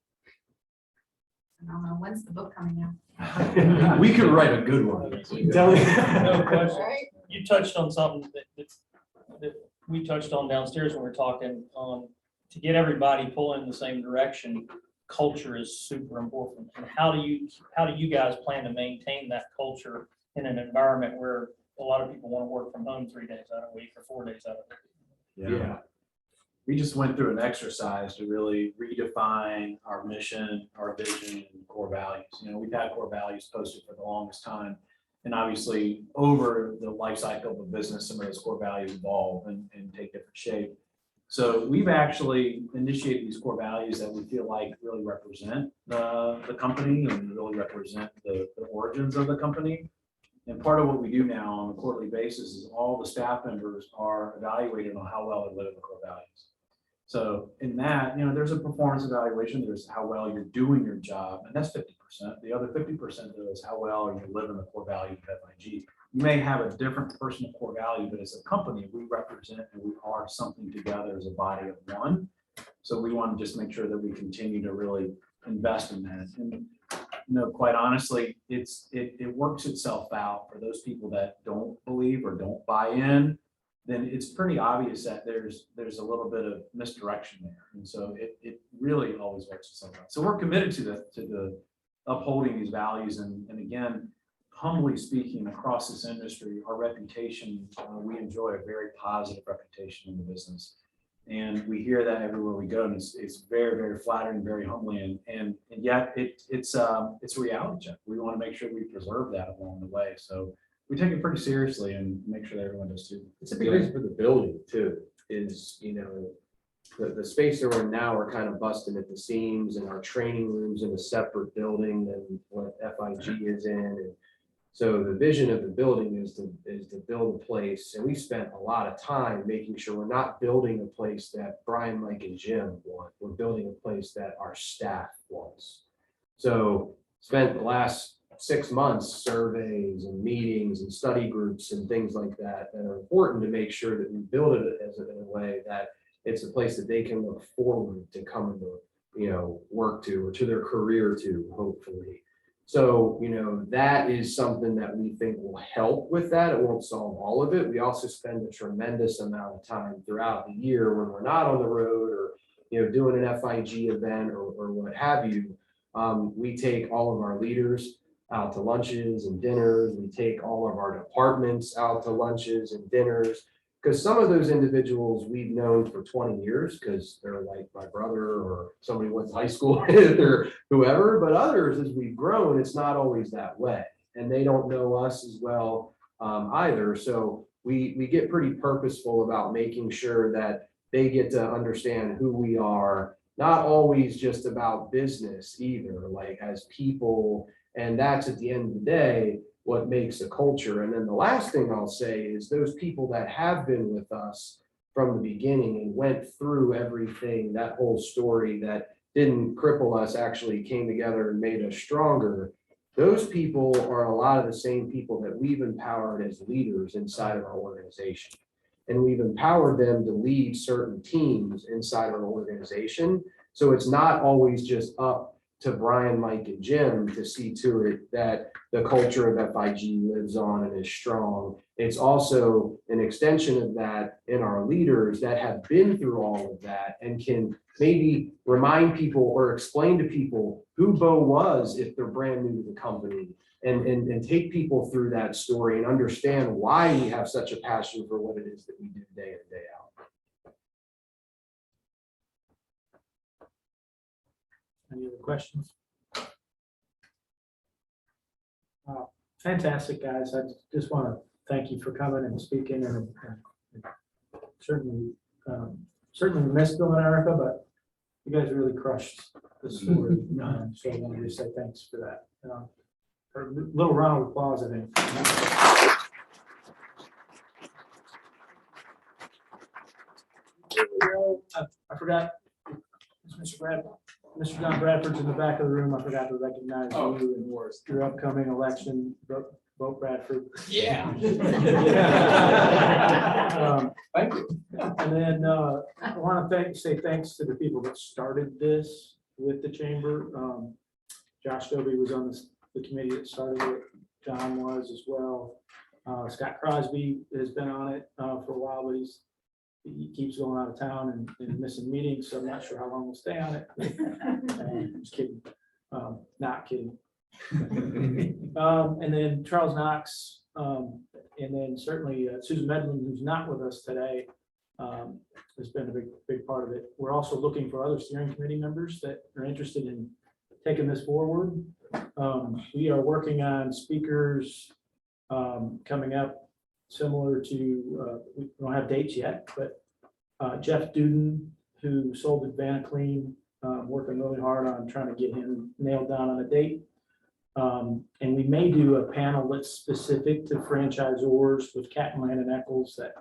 I don't know, when's the book coming out? We could write a good one. Tell me. No question. Right? You touched on something that we touched on downstairs when we were talking on, to get everybody pulling in the same direction. Culture is super important. And how do you guys plan to maintain that culture in an environment where a lot of people want to work from home 3 days out of a week or 4 days out of a week? Yeah. We just went through an exercise to really redefine our mission, our vision, and core values. You know, we've had core values posted for the longest time. And obviously, over the life cycle of a business, some of those core values evolve and take different shape. So we've actually initiated these core values that we feel like really represent the company and really represent the origins of the company. And part of what we do now on a quarterly basis is all the staff members are evaluated on how well they live the core values. So in that, there's a performance evaluation, there's how well you're doing your job, and that's 50%. The other 50% is how well are you living the core values of FIG. You may have a different personal core value, but as a company, we represent and we are something together as a body of one. So we want to just make sure that we continue to really invest in that. And quite honestly, it works itself out for those people that don't believe or don't buy in. Then it's pretty obvious that there's a little bit of misdirection there. And so it really always works itself out. So we're committed to the upholding these values. And again, humbly speaking, across this industry, our reputation, we enjoy a very positive reputation in the business. And we hear that everywhere we go. And it's very, very flattering, very humbling. And yet it's a reality check. We want to make sure we preserve that along the way. So we take it pretty seriously and make sure that everyone does too. It's a big reason for the building too, is, the space that we're in now, we're kind of busting at the seams, and our training room's in a separate building than what FIG is in. And so the vision of the building is to build a place, and we spent a lot of time making sure we're not building a place that Brian, Mike, and Jim want. We're building a place that our staff wants. So spent the last 6 months surveys and meetings and study groups and things like that are important to make sure that we build it in a way that it's a place that they can look forward to coming to, work to, or to their career to, hopefully. So, that is something that we think will help with that. It won't solve all of it. We also spend a tremendous amount of time throughout the year when we're not on the road or, doing an FIG event or what have you. We take all of our leaders out to lunches and dinners. We take all of our departments out to lunches and dinners, because some of those individuals we've known for 20 years because they're like my brother or somebody went to high school with or whoever. But others, as we've grown, it's not always that way, and they don't know us as well either. So we get pretty purposeful about making sure that they get to understand who we are, not always just about business either, like as people. And that's, at the end of the day, what makes a culture. And then the last thing I'll say is those people that have been with us from the beginning and went through everything, that whole story that didn't cripple us, actually came together and made us stronger. Those people are a lot of the same people that we've empowered as leaders inside of our organization. And we've empowered them to lead certain teams inside of our organization. So it's not always just up to Brian, Mike, and Jim to see to it that the culture of FIG lives on and is strong. It's also an extension of that in our leaders that have been through all of that and can maybe remind people or explain to people who Bo was if they're brand new to the company, and take people through that story and understand why we have such a passion for what it is that we do day in and day out. Any other questions? Fantastic, guys. I just want to thank you for coming and speaking, and certainly missed Bill and Ericka, but you guys really crushed the story. So I want to say thanks for that. A little round of applause, I think. I forgot, Mr. John Bradford's in the back of the room. I forgot to recognize you and your upcoming election. Vote Bradford. Yeah. Thank you. And then I want to say thanks to the people that started this with the chamber. Josh Dobie was on the committee that started it. John was as well. Scott Crosby has been on it for a while, but he keeps going out of town and missing meetings, so I'm not sure how long we'll stay on it. Just kidding. Not kidding. And then Charles Knox, and then certainly Susan Medlin, who's not with us today, has been a big part of it. We're also looking for other steering committee members that are interested in taking this forward. We are working on speakers coming up similar to, we don't have dates yet, but Jeff Duden, who sold Advana Clean, working really hard on trying to get him nailed down on a date. And we may do a panel that's specific to franchisors with Cat and Eccles that